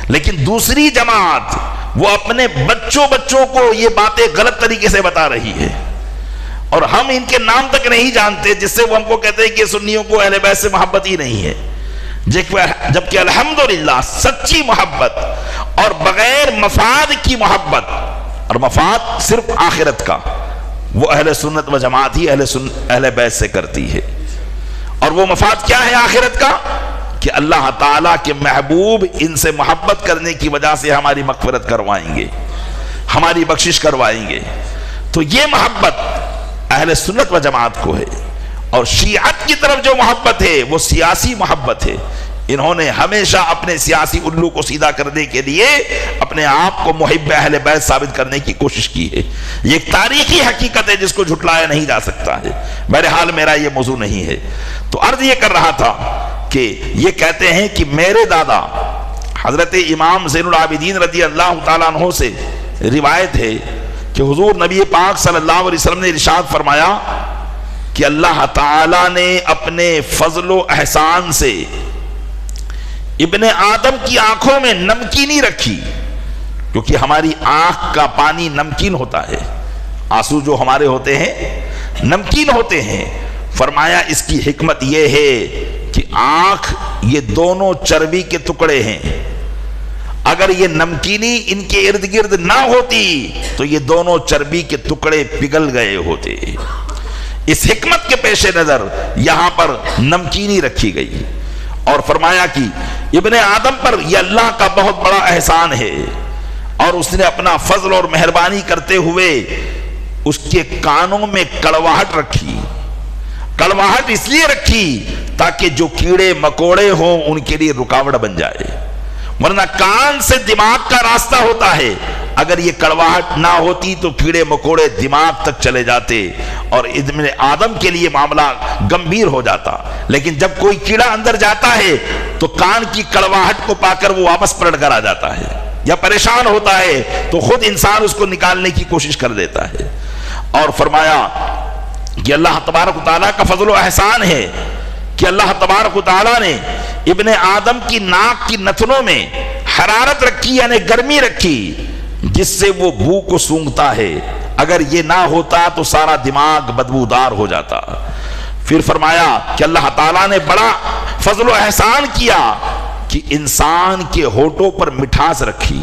لیکن دوسری جماعت وہ اپنے بچوں کو یہ باتیں غلط طریقے سے بتا رہی ہے اور ہم ان کے نام تک نہیں جانتے، جس سے وہ ہم کو کہتے ہیں کہ سنیوں کو اہل بیت سے محبت ہی نہیں ہے، جبکہ الحمدللہ سچی محبت اور بغیر مفاد کی محبت، اور مفاد صرف آخرت کا، وہ اہل سنت و جماعت ہی اہل بیت سے کرتی ہے. اور وہ مفاد کیا ہے آخرت کا؟ کہ اللہ تعالیٰ کے محبوب ان سے محبت کرنے کی وجہ سے ہماری مغفرت کروائیں گے، ہماری بخشش کروائیں گے۔ تو یہ محبت اہل سنت و جماعت کو ہے، اور شیعت کی طرف جو محبت ہے وہ سیاسی محبت ہے۔ انہوں نے ہمیشہ اپنے سیاسی الو کو سیدھا کرنے کے لیے اپنے آپ کو محب اہل بیت ثابت کرنے کی کوشش کی ہے۔ یہ ایک تاریخی حقیقت ہے جس کو جھٹلایا نہیں جا سکتا ہے۔ بہرحال میرا یہ موضوع نہیں ہے۔ تو عرض یہ کر رہا تھا کہ یہ کہتے ہیں کہ میرے دادا حضرت امام زین العابدین رضی اللہ تعالیٰ عنہ سے روایت ہے کہ حضور نبی پاک صلی اللہ علیہ وسلم نے ارشاد فرمایا کہ اللہ تعالیٰ نے اپنے فضل و احسان سے ابن آدم کی آنکھوں میں نمکینی رکھی، کیونکہ ہماری آنکھ کا پانی نمکین ہوتا ہے، آنسو جو ہمارے ہوتے ہیں نمکین ہوتے ہیں۔ فرمایا اس کی حکمت یہ ہے کہ آنکھ یہ دونوں چربی کے ٹکڑے ہیں، اگر یہ نمکینی ان کے ارد گرد نہ ہوتی تو یہ دونوں چربی کے ٹکڑے پگھل گئے ہوتے۔ اس حکمت کے پیش نظر یہاں پر نمکینی رکھی گئی، اور فرمایا کہ ابن آدم پر یہ اللہ کا بہت بڑا احسان ہے، اور اس نے اپنا فضل اور مہربانی کرتے ہوئے اس کے کانوں میں کڑواہٹ رکھی۔ کڑواہٹ اس لیے رکھی تاکہ جو کیڑے مکوڑے ہوں ان کے لیے رکاوٹ بن جائے، ورنہ کان سے دماغ کا راستہ ہوتا ہے، اگر یہ کڑواہٹ نہ ہوتی تو کیڑے مکوڑے دماغ تک چلے جاتے اور ابن آدم کے لیے معاملہ گمبھیر ہو جاتا۔ لیکن جب کوئی کیڑا اندر جاتا ہے تو کان کی کڑواہٹ کو پا کر وہ واپس پلٹ کر آ جاتا ہے، یا پریشان ہوتا ہے تو خود انسان اس کو نکالنے کی کوشش کر دیتا ہے۔ اور فرمایا کہ اللہ تبارک و تعالیٰ کا فضل و احسان ہے کہ اللہ تبارک و تعالیٰ نے ابن آدم کی ناک کی نتنوں میں حرارت رکھی، یعنی گرمی رکھی، جس سے وہ بو کو سونگھتا ہے۔ اگر یہ نہ ہوتا تو سارا دماغ بدبودار ہو جاتا۔ پھر فرمایا کہ اللہ تعالیٰ نے بڑا فضل و احسان کیا کہ انسان کے ہونٹوں پر مٹھاس رکھی،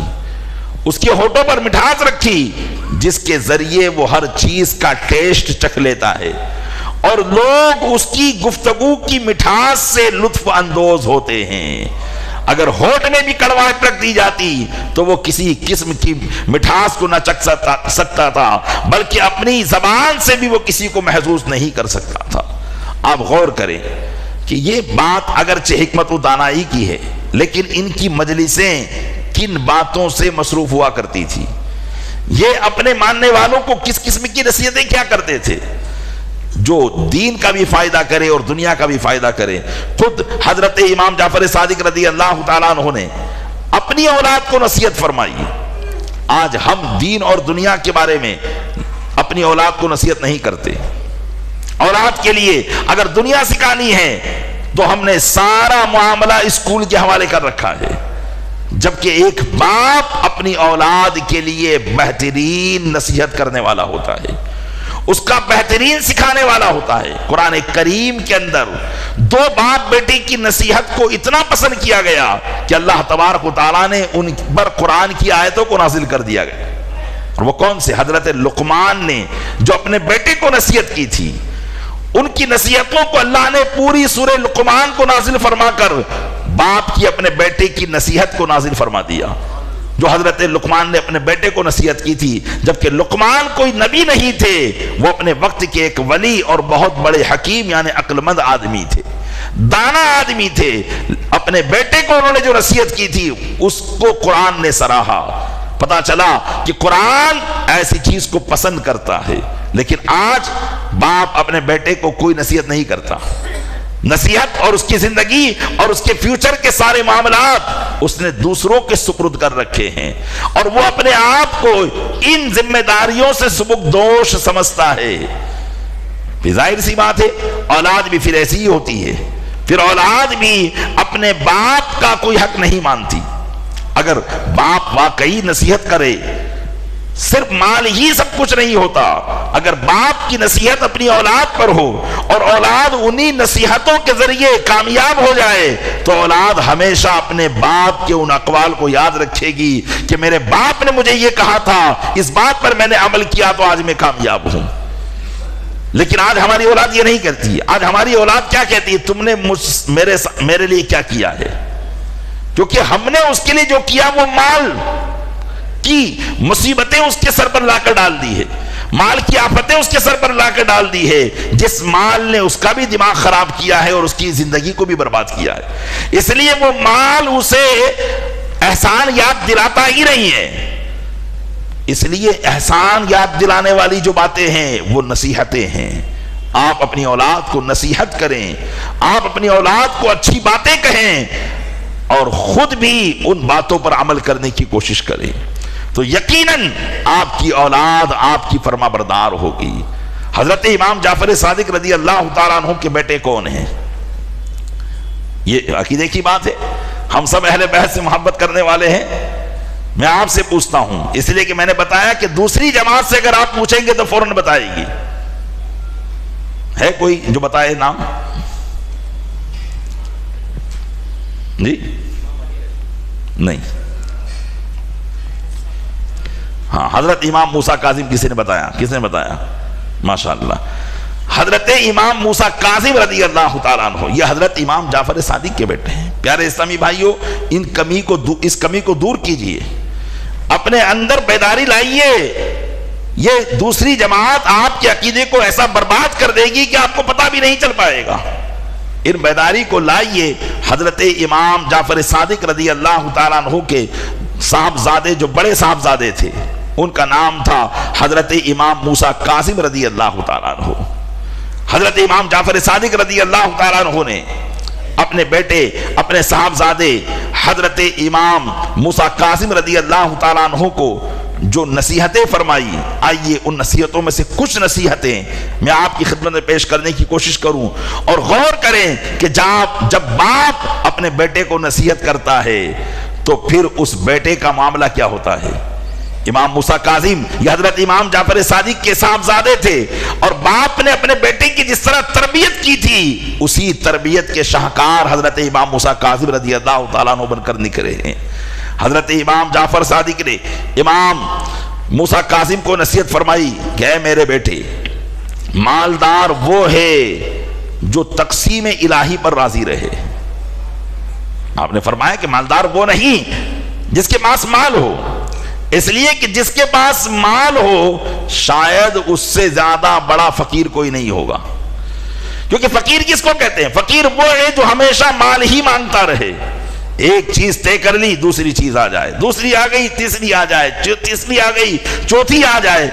اس کے ہونٹوں پر مٹھاس رکھی جس کے ذریعے وہ ہر چیز کا ٹیسٹ چکھ لیتا ہے، اور لوگ اس کی گفتگو کی مٹھاس سے لطف اندوز ہوتے ہیں۔ اگر ہونٹ میں بھی کڑواہٹ رکھ دی جاتی تو وہ کسی قسم کی مٹھاس کو نہ چکھ سکتا تھا، بلکہ اپنی زبان سے بھی وہ کسی کو محسوس نہیں کر سکتا تھا۔ آپ غور کریں کہ یہ بات اگرچہ حکمت و دانائی کی ہے، لیکن ان کی مجلسیں کن باتوں سے مصروف ہوا کرتی تھی؟ یہ اپنے ماننے والوں کو کس قسم کی نصیحتیں کیا کرتے تھے جو دین کا بھی فائدہ کرے اور دنیا کا بھی فائدہ کرے؟ خود حضرت امام جعفر صادق رضی اللہ تعالیٰ عنہ نے اپنی اولاد کو نصیحت فرمائی۔ آج ہم دین اور دنیا کے بارے میں اپنی اولاد کو نصیحت نہیں کرتے۔ اولاد کے لیے اگر دنیا سکھانی ہے تو ہم نے سارا معاملہ اسکول کے حوالے کر رکھا ہے، جبکہ ایک باپ اپنی اولاد کے لیے بہترین نصیحت کرنے والا ہوتا ہے، اس کا بہترین سکھانے والا ہوتا ہے۔ قرآن کریم کے اندر دو باپ بیٹے کی نصیحت کو اتنا پسند کیا گیا کہ اللہ تبارک و تعالیٰ نے ان پر قرآن کی آیتوں کو نازل کر دیا گیا۔ اور وہ کون سے؟ حضرت لقمان نے جو اپنے بیٹے کو نصیحت کی تھی، ان کی نصیحتوں کو اللہ نے پوری سورہ لقمان کو نازل فرما کر باپ کی اپنے بیٹے کی نصیحت کو نازل فرما دیا۔ جو حضرت لقمان نے اپنے بیٹے کو نصیحت کی تھی، جبکہ لقمان کوئی نبی نہیں تھے، وہ اپنے وقت کے ایک ولی اور بہت بڑے حکیم یعنی عقل مند آدمی تھے، دانا آدمی تھے۔ اپنے بیٹے کو انہوں نے جو نصیحت کی تھی اس کو قرآن نے سراہا۔ پتا چلا کہ قرآن ایسی چیز کو پسند کرتا ہے، لیکن آج باپ اپنے بیٹے کو کوئی نصیحت نہیں کرتا۔ نصیحت اور اس کی زندگی اور اس کے فیوچر کے سارے معاملات اس نے دوسروں کے سپرد کر رکھے ہیں، اور وہ اپنے آپ کو ان ذمہ داریوں سے سبکدوش سمجھتا ہے۔ ظاہر سی بات ہے اولاد بھی پھر ایسی ہی ہوتی ہے، پھر اولاد بھی اپنے باپ کا کوئی حق نہیں مانتی۔ اگر باپ واقعی نصیحت کرے، صرف مال ہی سب کچھ نہیں ہوتا، اگر باپ کی نصیحت اپنی اولاد پر ہو اور اولاد انہی نصیحتوں کے ذریعے کامیاب ہو جائے تو اولاد ہمیشہ اپنے باپ کے ان اقوال کو یاد رکھے گی کہ میرے باپ نے مجھے یہ کہا تھا، اس بات پر میں نے عمل کیا تو آج میں کامیاب ہوں۔ لیکن آج ہماری اولاد یہ نہیں کرتی۔ آج ہماری اولاد کیا کہتی ہے؟ تم نے میرے لیے کیا کیا ہے؟ کیونکہ ہم نے اس کے لیے جو کیا وہ مال کی مصیبتیں اس کے سر پر لا کر ڈال دی ہے، مال کی آفتیں اس کے سر پر لا کر ڈال دی ہے، جس مال نے اس کا بھی دماغ خراب کیا ہے اور اس کی زندگی کو بھی برباد کیا ہے۔ اس لیے وہ مال اسے احسان یاد دلاتا ہی نہیں ہے، اس لیے احسان یاد دلانے والی جو باتیں ہیں وہ نصیحتیں ہیں۔ آپ اپنی اولاد کو نصیحت کریں، آپ اپنی اولاد کو اچھی باتیں کہیں اور خود بھی ان باتوں پر عمل کرنے کی کوشش کریں، تو یقیناً آپ کی اولاد آپ کی فرما بردار ہوگی۔ حضرت امام جعفر صادق رضی اللہ تعالیٰ عنہ کے بیٹے کون ہیں؟ یہ عقیدے کی بات ہے، ہم سب اہل بیت سے محبت کرنے والے ہیں۔ میں آپ سے پوچھتا ہوں، اس لیے کہ میں نے بتایا کہ دوسری جماعت سے اگر آپ پوچھیں گے تو فوراً بتائے گی۔ ہے کوئی جو بتائے نام؟ جی نہیں۔ ہاں، حضرت امام موسیٰ کاظم کسی نے بتایا؟ کس نے بتایا؟ ماشاءاللہ، حضرت امام موسیٰ کاظم رضی اللہ تعالیٰ عنہ، یہ حضرت امام جعفر صادق کے بیٹے ہیں۔ پیارے اسلامی بھائیوں، اس کمی کو دور کیجئے، اپنے اندر بیداری لائیے۔ یہ دوسری جماعت آپ کے عقیدے کو ایسا برباد کر دے گی کہ آپ کو پتہ بھی نہیں چل پائے گا۔ ان بیداری کو لائیے۔ حضرت امام جعفر صادق رضی اللہ تعالیٰ عنہ کے صاحبزادے، جو بڑے صاحبزادے تھے، ان کا نام تھا حضرت امام موسیٰ کاظم رضی اللہ تعالیٰ عنہ۔ حضرت امام جعفر صادق رضی اللہ تعالیٰ عنہ نے اپنے بیٹے، اپنے صاحبزادے حضرت امام موسیٰ کاظم رضی اللہ تعالیٰ عنہ کو جو نصیحتیں فرمائی، آئیے ان نصیحتوں میں سے کچھ نصیحتیں میں آپ کی خدمت میں پیش کرنے کی کوشش کروں، اور غور کریں کہ جب باپ اپنے بیٹے کو نصیحت کرتا ہے تو پھر اس بیٹے کا معاملہ کیا ہوتا ہے۔ امام موسیٰ کاظم یہ حضرت امام جعفر صادق کے صاحبزادے تھے، اور باپ نے اپنے بیٹے کی جس طرح تربیت کی تھی، اسی تربیت کے شاہکار حضرت امام موسیٰ کاظم رضی اللہ تعالیٰ عنہ بن کر نکلے ہیں۔ حضرت امام جعفر صادق نے امام موسیٰ کاظم کو نصیحت فرمائی کہ اے میرے بیٹے، مالدار وہ ہے جو تقسیم الہی پر راضی رہے۔ آپ نے فرمایا کہ مالدار وہ نہیں جس کے پاس مال ہو، اس لیے کہ جس کے پاس مال ہو شاید اس سے زیادہ بڑا فقیر کوئی نہیں ہوگا، کیونکہ فقیر کس کو کہتے ہیں؟ فقیر وہ ہے جو ہمیشہ مال ہی مانگتا رہے، ایک چیز طے کر لی دوسری چیز آ جائے، دوسری آ گئی تیسری آ جائے، تیسری آ گئی چوتھی آ جائے،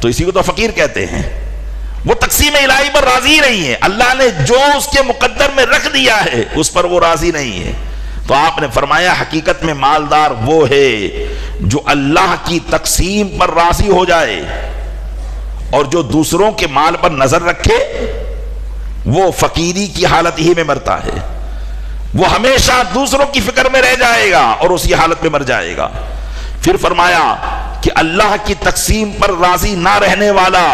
تو اسی کو تو فقیر کہتے ہیں۔ وہ تقسیم الہی پر راضی نہیں ہے، اللہ نے جو اس کے مقدر میں رکھ دیا ہے اس پر وہ راضی نہیں ہے۔ تو آپ نے فرمایا حقیقت میں مالدار وہ ہے جو اللہ کی تقسیم پر راضی ہو جائے، اور جو دوسروں کے مال پر نظر رکھے وہ فقیری کی حالت ہی میں مرتا ہے، وہ ہمیشہ دوسروں کی فکر میں رہ جائے گا اور اسی حالت میں مر جائے گا۔ پھر فرمایا کہ اللہ کی تقسیم پر راضی نہ رہنے والا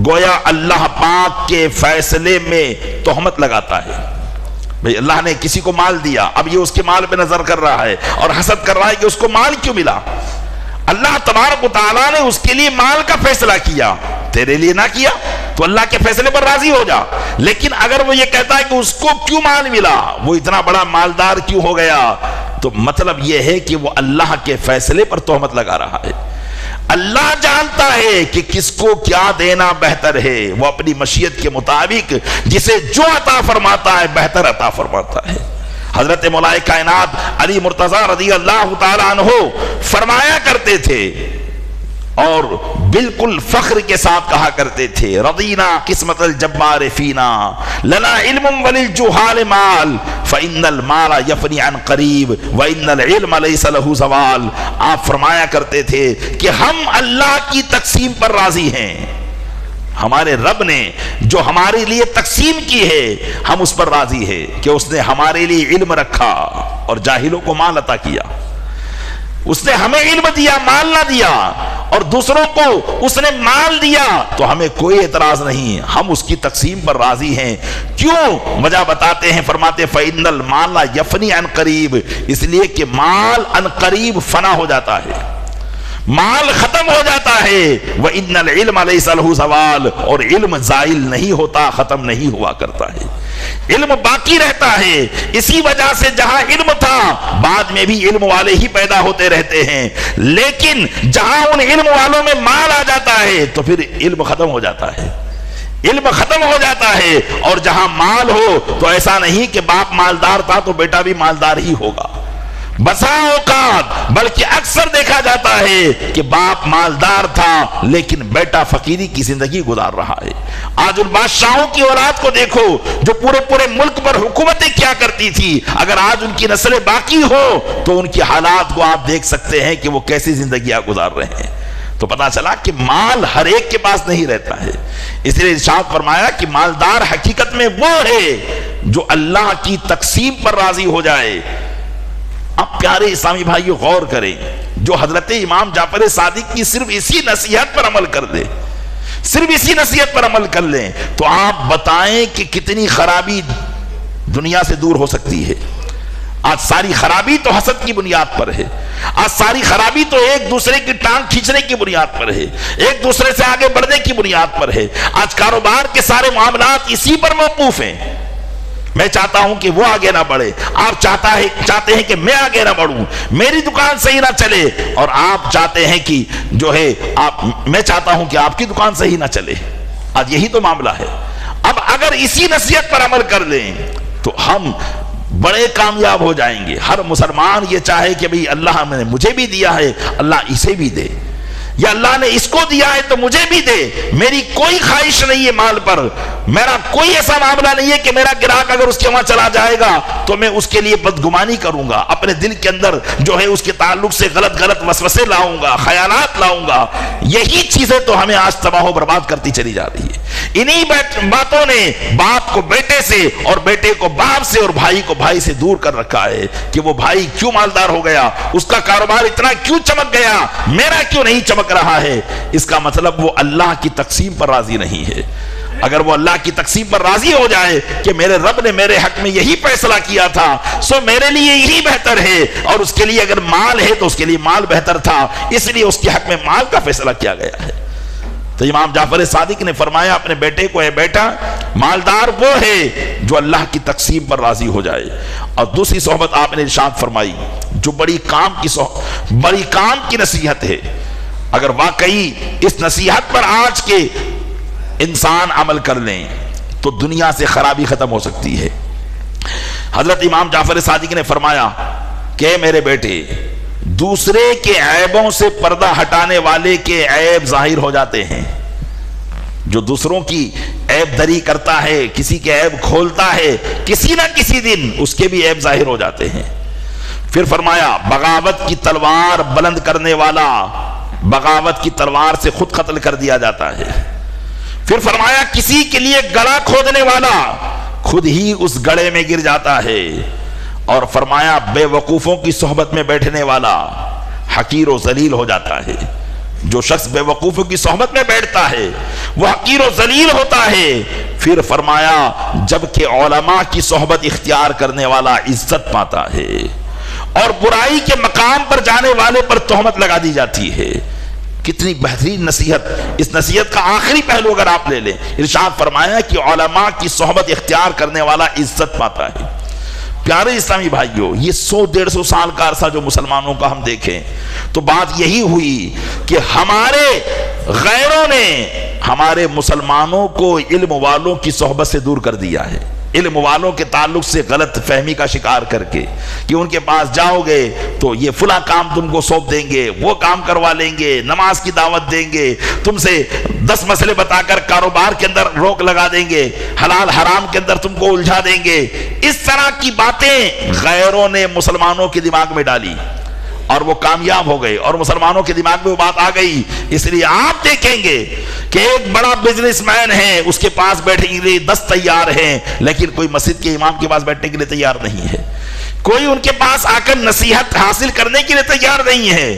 گویا اللہ پاک کے فیصلے میں تہمت لگاتا ہے۔ بھئی اللہ نے کسی کو مال دیا، اب یہ اس کے مال پہ نظر کر رہا ہے اور حسد کر رہا ہے کہ اس کو مال کیوں ملا۔ اللہ تبارک و تعالیٰ نے اس کے لیے مال کا فیصلہ کیا، تیرے لیے نہ کیا، تو اللہ کے فیصلے پر راضی ہو جا۔ لیکن اگر وہ یہ کہتا ہے کہ اس کو کیوں مال ملا، وہ اتنا بڑا مالدار کیوں ہو گیا، تو مطلب یہ ہے کہ وہ اللہ کے فیصلے پر تہمت لگا رہا ہے۔ اللہ جانتا ہے کہ کس کو کیا دینا بہتر ہے، وہ اپنی مشیت کے مطابق جسے جو عطا فرماتا ہے بہتر عطا فرماتا ہے۔ حضرت مولا کائنات علی مرتضیٰ رضی اللہ تعالیٰ عنہ فرمایا کرتے تھے اور بالکل فخر کے ساتھ کہا کرتے تھے، رضینا قسمت الجبار فینا لنا علم وللجہال مال فإن المال یفنی عن قریب وإن العلم لیس له زوال۔ آپ فرمایا کرتے تھے کہ ہم اللہ کی تقسیم پر راضی ہیں، ہمارے رب نے جو ہمارے لیے تقسیم کی ہے ہم اس پر راضی ہے کہ اس نے ہمارے لیے علم رکھا اور جاہلوں کو مال عطا کیا۔ اس نے ہمیں علم دیا، مال نہ دیا، اور دوسروں کو اس نے مال دیا تو ہمیں کوئی اعتراض نہیں، ہم اس کی تقسیم پر راضی ہیں۔ کیوں؟ وجہ بتاتے ہیں، فرماتے فَإِنَّ الْمَالَ يَفْنِي عَنْ قَرِيب، اس لیے کہ مال عن قریب فنا ہو جاتا ہے۔ مال ختم ہو جاتا ہے، وَإِنَّ الْعِلْمَ لَيْسَ لَهُ زَوَالٌ، اور علم زائل نہیں ہوتا، ختم نہیں ہوا کرتا ہے، علم باقی رہتا ہے۔ اسی وجہ سے جہاں علم تھا بعد میں بھی علم والے ہی پیدا ہوتے رہتے ہیں، لیکن جہاں ان علم والوں میں مال آ جاتا ہے تو پھر علم ختم ہو جاتا ہے، علم ختم ہو جاتا ہے۔ اور جہاں مال ہو تو ایسا نہیں کہ باپ مالدار تھا تو بیٹا بھی مالدار ہی ہوگا، بسا اوقات بلکہ اکثر دیکھا جاتا ہے کہ باپ مالدار تھا لیکن بیٹا فقیری کی زندگی گزار رہا ہے۔ آج ان بادشاہوں کی اولاد کو دیکھو جو پورے ملک پر حکومتیں کیا کرتی تھی، اگر آج ان کی نسلیں باقی ہو تو ان کی حالات کو آپ دیکھ سکتے ہیں کہ وہ کیسی زندگیاں گزار رہے ہیں۔ تو پتا چلا کہ مال ہر ایک کے پاس نہیں رہتا ہے، اس لیے ارشاد فرمایا کہ مالدار حقیقت میں وہ ہے جو اللہ کی تقسیم پر راضی ہو جائے۔ اب پیارے اسلامی بھائیو غور کریں، جو حضرت امام جعفر صادق کی صرف اسی نصیحت پر عمل کر دے، صرف اسی نصیحت پر عمل کر لیں تو آپ بتائیں کہ کتنی خرابی دنیا سے دور ہو سکتی ہے۔ آج ساری خرابی تو حسد کی بنیاد پر ہے، آج ساری خرابی تو ایک دوسرے کی ٹانگ کھینچنے کی بنیاد پر ہے، ایک دوسرے سے آگے بڑھنے کی بنیاد پر ہے۔ آج کاروبار کے سارے معاملات اسی پر موقوف ہیں، میں چاہتا ہوں کہ وہ آگے نہ بڑھے، آپ چاہتے ہیں کہ میں آگے نہ بڑھوں، میری دکان صحیح نہ چلے، اور آپ چاہتے ہیں کہ جو ہے میں چاہتا ہوں کہ آپ کی دکان صحیح نہ چلے۔ آج یہی تو معاملہ ہے۔ اب اگر اسی نصیحت پر عمل کر لیں تو ہم بڑے کامیاب ہو جائیں گے۔ ہر مسلمان یہ چاہے کہ بھئی اللہ نے مجھے بھی دیا ہے، اللہ اسے بھی دے، یا اللہ نے اس کو دیا ہے تو مجھے بھی دے۔ میری کوئی خواہش نہیں ہے مال پر، میرا کوئی ایسا معاملہ نہیں ہے کہ میرا گراہک اگر اس کے وہاں چلا جائے گا تو میں اس کے لیے بدگمانی کروں گا، اپنے دل کے اندر جو ہے اس کے تعلق سے غلط وسوسے لاؤں گا، خیالات لاؤں گا۔ یہی چیزیں تو ہمیں آج تباہ و برباد کرتی چلی جا رہی ہے۔ انہی باتوں نے باپ کو بیٹے سے اور بیٹے کو باپ سے اور بھائی کو بھائی سے دور کر رکھا ہے کہ وہ بھائی کیوں مالدار ہو گیا، اس کا کاروبار اتنا کیوں چمک گیا، میرا کیوں نہیں چمک رہا ہے۔ اس کا مطلب وہ اللہ کی تقسیم پر راضی نہیں ہے۔ اگر وہ اللہ کی تقسیم پر راضی ہو جائے کہ میرے رب نے میرے حق میں یہی فیصلہ کیا تھا سو میرے لیے یہی بہتر ہے، اور اس کے لیے اگر مال ہے تو اس کے لیے مال بہتر تھا، اس لیے اس کے حق میں مال کا فیصلہ کیا گیا ہے۔ تو امام جعفر صادق نے فرمایا اپنے بیٹے کو، اے بیٹا مالدار وہ ہے جو اللہ کی تقسیم پر راضی ہو جائے۔ اور دوسری صحبت آپ نے ارشاد فرمائی جو بڑی کام کی نصیحت ہے، اگر واقعی اس نصیحت پر آج کے انسان عمل کر لیں تو دنیا سے خرابی ختم ہو سکتی ہے۔ حضرت امام جعفر صادق نے فرمایا کہ میرے بیٹے، دوسرے کے عیبوں سے پردہ ہٹانے والے کے عیب ظاہر ہو جاتے ہیں۔ جو دوسروں کی عیب دری کرتا ہے، کسی کے عیب کھولتا ہے، کسی نہ کسی دن اس کے بھی عیب ظاہر ہو جاتے ہیں۔ پھر فرمایا بغاوت کی تلوار بلند کرنے والا بغاوت کی تلوار سے خود قتل کر دیا جاتا ہے۔ پھر فرمایا کسی کے لیے گڑھا کھودنے والا خود ہی اس گڑھے میں گر جاتا ہے۔ اور فرمایا بے وقوفوں کی صحبت میں بیٹھنے والا حقیر و ذلیل ہو جاتا ہے۔ جو شخص بے وقوفوں کی صحبت میں بیٹھتا ہے وہ حقیر و ذلیل ہوتا ہے۔ پھر فرمایا جبکہ علماء کی صحبت اختیار کرنے والا عزت پاتا ہے، اور برائی کے مقام پر جانے والے پر تہمت لگا دی جاتی ہے۔ کتنی بہترین نصیحت! اس نصیحت کا آخری پہلو اگر آپ لے لیں، ارشاد فرمایا کہ علماء کی صحبت اختیار کرنے والا عزت پاتا ہے۔ پیارے اسلامی بھائیوں، یہ 100-150 سال کا عرصہ جو مسلمانوں کا ہم دیکھیں تو بات یہی ہوئی کہ ہمارے غیروں نے ہمارے مسلمانوں کو علم والوں کی صحبت سے دور کر دیا ہے، علم والوں کے تعلق سے غلط فہمی کا شکار کر کے کہ ان کے پاس جاؤ گے تو یہ فلاں کام تم کو سونپ دیں گے، وہ کام کروا لیں گے، نماز کی دعوت دیں گے، تم سے 10 مسئلے بتا کر کاروبار کے اندر روک لگا دیں گے، حلال حرام کے اندر تم کو الجھا دیں گے۔ اس طرح کی باتیں غیروں نے مسلمانوں کے دماغ میں ڈالی اور وہ کامیاب ہو گئے، اور مسلمانوں کے دماغ میں وہ بات آ گئی۔ اس لیے آپ دیکھیں گے کہ ایک بڑا بزنس مین ہے، اس کے پاس بیٹھنے کے لیے 10 تیار ہیں، لیکن کوئی مسجد کے امام کے پاس بیٹھنے کے لیے تیار نہیں ہے، کوئی ان کے پاس آ کر نصیحت حاصل کرنے کے لیے تیار نہیں ہے۔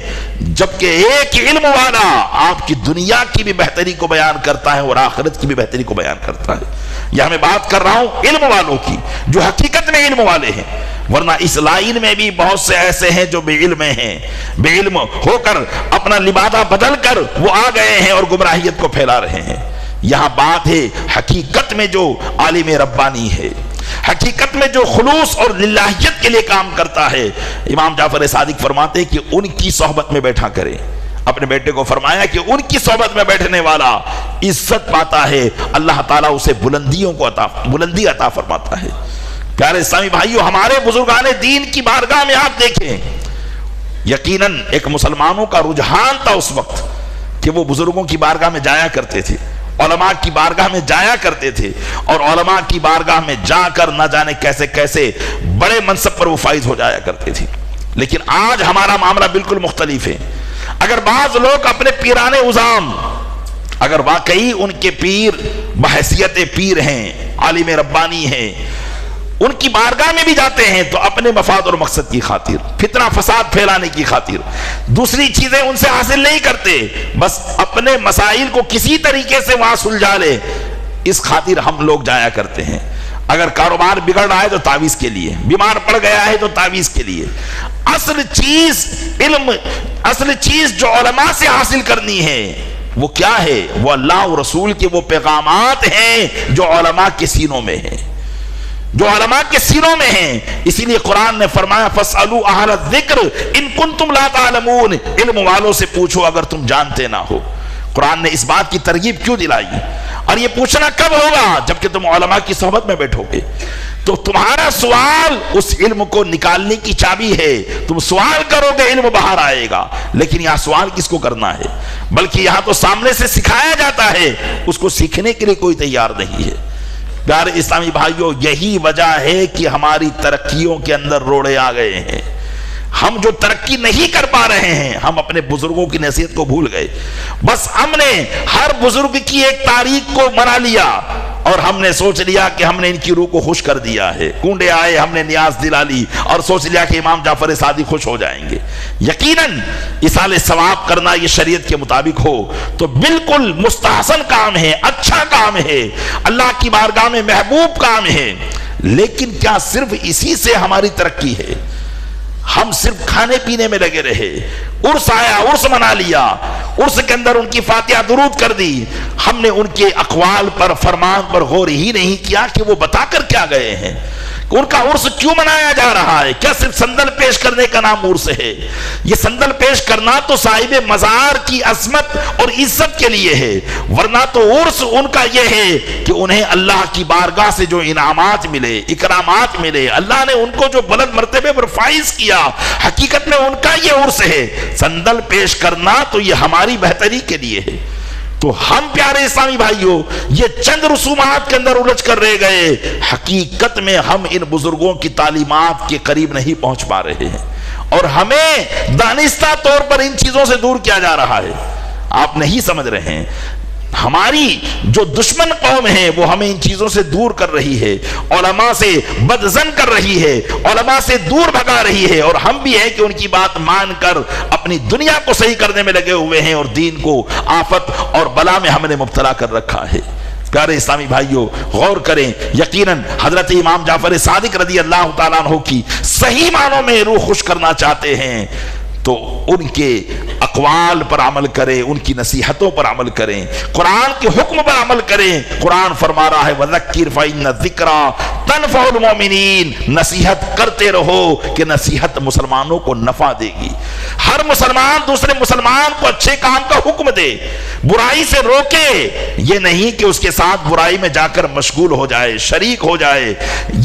جبکہ ایک علم والا آپ کی دنیا کی بھی بہتری کو بیان کرتا ہے اور آخرت کی بھی بہتری کو بیان کرتا ہے۔ یہاں میں بات کر رہا ہوں علم والوں کی، جو حقیقت میں علم والے ہیں، ورنہ اس لائن میں بھی بہت سے ایسے ہیں جو بے علم ہیں، بے علم ہو کر اپنا لبادہ بدل کر وہ آ گئے ہیں اور گمراہیت کو پھیلا رہے ہیں۔ یہاں بات ہے حقیقت میں جو عالم ربانی ہے، حقیقت میں جو خلوص اور للہیت کے لیے کام کرتا ہے، امام جعفر صادق فرماتے ہیں کہ ان کی صحبت میں بیٹھا کرے۔ اپنے بیٹے کو فرمایا کہ ان کی صحبت میں بیٹھنے والا عزت پاتا ہے، اللہ تعالیٰ اسے بلندی عطا فرماتا ہے۔ پیارے اسلامی بھائیو، ہمارے بزرگان دین کی بارگاہ میں آپ دیکھیں، یقیناً ایک مسلمانوں کا رجحان تھا اس وقت کہ وہ بزرگوں کی بارگاہ میں جایا کرتے تھے، علماء کی بارگاہ میں جایا کرتے تھے، اور علماء کی بارگاہ میں جا کر نہ جانے کیسے کیسے بڑے منصب پر وہ فائز ہو جایا کرتے تھے۔ لیکن آج ہمارا معاملہ بالکل مختلف ہے۔ اگر بعض لوگ اپنے پیران عظام، اگر واقعی ان کے پیر بحیثیت پیر ہیں، عالم ربانی ہیں، ان کی بارگاہ میں بھی جاتے ہیں تو اپنے مفاد اور مقصد کی خاطر، فتنہ فساد پھیلانے کی خاطر، دوسری چیزیں ان سے حاصل نہیں کرتے، بس اپنے مسائل کو کسی طریقے سے وہاں سلجھا لے، اس خاطر ہم لوگ جایا کرتے ہیں۔ اگر کاروبار بگڑ رہا ہے تو تعویذ کے لیے، بیمار پڑ گیا ہے تو تعویذ کے لیے۔ اصل چیز علم، اصل چیز جو علماء سے حاصل کرنی ہے وہ کیا ہے؟ وہ اللہ و رسول کے وہ پیغامات ہیں جو علماء کے سینوں میں ہیں، جو علماء کے سینوں میں ہیں۔ اسی لیے قرآن نے فرمایا فَاسْأَلُوا أَهْلَ الذِّكْرِ إِن كُنتُمْ لَا تَعْلَمُونَ، علم والوں سے پوچھو اگر تم جانتے نہ ہو۔ قرآن نے اس بات کی ترغیب کیوں دلائی؟ اور یہ پوچھنا کب ہوگا؟ جبکہ تم علماء کی صحبت میں بیٹھو گے تو تمہارا سوال اس علم کو نکالنے کی چابی ہے۔ تم سوال کرو گے علم باہر آئے گا، لیکن یہاں سوال کس کو کرنا ہے؟ بلکہ یہاں تو سامنے سے سکھایا جاتا ہے، اس کو سیکھنے کے لیے کوئی تیار نہیں ہے۔ پیارے اسلامی بھائیوں، یہی وجہ ہے کہ ہماری ترقیوں کے اندر روڑے آ گئے ہیں۔ ہم جو ترقی نہیں کر پا رہے ہیں، ہم اپنے بزرگوں کی نصیحت کو بھول گئے۔ بس ہم نے ہر بزرگ کی ایک تاریخ کو منا لیا اور ہم نے سوچ لیا کہ ہم نے ان کی روح کو خوش کر دیا ہے۔ کنڈے آئے، ہم نے نیاز دلا لی اور سوچ لیا کہ امام جعفر صادق خوش ہو جائیں گے۔ یقیناً ایصال ثواب کرنا یہ شریعت کے مطابق ہو تو بالکل مستحسن کام ہے، اچھا کام ہے، اللہ کی بارگاہ میں محبوب کام ہے۔ لیکن کیا صرف اسی سے ہماری ترقی ہے؟ ہم صرف کھانے پینے میں لگے رہے، عرس آیا عرس منا لیا، عرس کے اندر ان کی فاتحہ درود کر دی، ہم نے ان کے اقوال پر فرمان پر غور ہی نہیں کیا کہ وہ بتا کر کیا گئے ہیں، ان کا عرس کیوں منایا جا رہا ہے؟ کیا صرف سندل پیش کرنے کا نام عرس ہے؟ یہ سندل پیش کرنا تو صاحب مزار کی عظمت اور عزت کے لیے ہے، ورنہ تو عرس ان کا یہ ہے کہ انہیں اللہ کی بارگاہ سے جو انعامات ملے، اکرامات ملے، اللہ نے ان کو جو بلند مرتبے پر فائز کیا، حقیقت میں ان کا یہ عرس ہے۔ سندل پیش کرنا تو یہ ہماری بہتری کے لیے ہے۔ تو ہم پیارے اسلامی بھائیوں یہ چند رسومات کے اندر الجھ کر رہ گئے، حقیقت میں ہم ان بزرگوں کی تعلیمات کے قریب نہیں پہنچ پا رہے ہیں اور ہمیں دانستہ طور پر ان چیزوں سے دور کیا جا رہا ہے۔ آپ نہیں سمجھ رہے ہیں، ہماری جو دشمن قوم ہے وہ ہمیں ان چیزوں سے دور کر رہی ہے، علماء سے بدظن کر رہی ہے، علماء سے دور بھگا رہی ہے، اور ہم بھی ہیں کہ ان کی بات مان کر اپنی دنیا کو صحیح کرنے میں لگے ہوئے ہیں اور دین کو آفت اور بلا میں ہم نے مبتلا کر رکھا ہے۔ پیارے اسلامی بھائیوں غور کریں، یقیناً حضرت امام جعفر صادق رضی اللہ تعالیٰ عنہ کی صحیح معنوں میں روح خوش کرنا چاہتے ہیں تو ان کے اقوال پر عمل کریں، ان کی نصیحتوں پر عمل کریں، قرآن کے حکم پر عمل کریں۔ قرآن فرما رہا ہے وَذَكِّرْ فَإِنَّ الذِّكْرَىٰ تَنفَعُ الْمُؤْمِنِينَ، نصیحت کرتے رہو کہ نصیحت مسلمانوں کو نفع دے گی۔ ہر مسلمان دوسرے مسلمان کو اچھے کام کا حکم دے، برائی سے روکے، یہ نہیں کہ اس کے ساتھ برائی میں جا کر مشغول ہو جائے، شریک ہو جائے،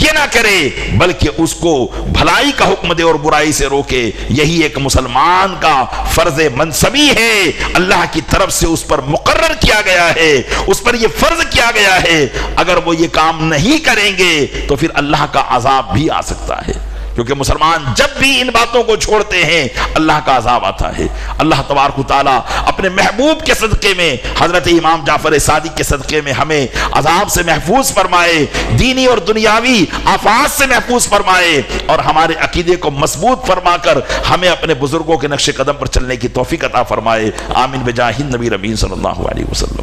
یہ نہ کرے، بلکہ اس کو بھلائی کا حکم دے اور برائی سے روکے۔ یہی ایک مسلمان کا فرض منصبی ہے، اللہ کی طرف سے اس پر مقرر کیا گیا ہے، اس پر یہ فرض کیا گیا ہے۔ اگر وہ یہ کام نہیں کریں گے تو پھر اللہ کا عذاب بھی آ سکتا ہے، کیونکہ مسلمان جب بھی ان باتوں کو چھوڑتے ہیں اللہ کا عذاب آتا ہے۔ اللہ تبارک و تعالیٰ اپنے محبوب کے صدقے میں، حضرت امام جعفر صادق کے صدقے میں ہمیں عذاب سے محفوظ فرمائے، دینی اور دنیاوی آفات سے محفوظ فرمائے، اور ہمارے عقیدے کو مضبوط فرما کر ہمیں اپنے بزرگوں کے نقش قدم پر چلنے کی توفیق عطا فرمائے۔ آمین بجاہ النبی ربی صلی اللہ علیہ وسلم۔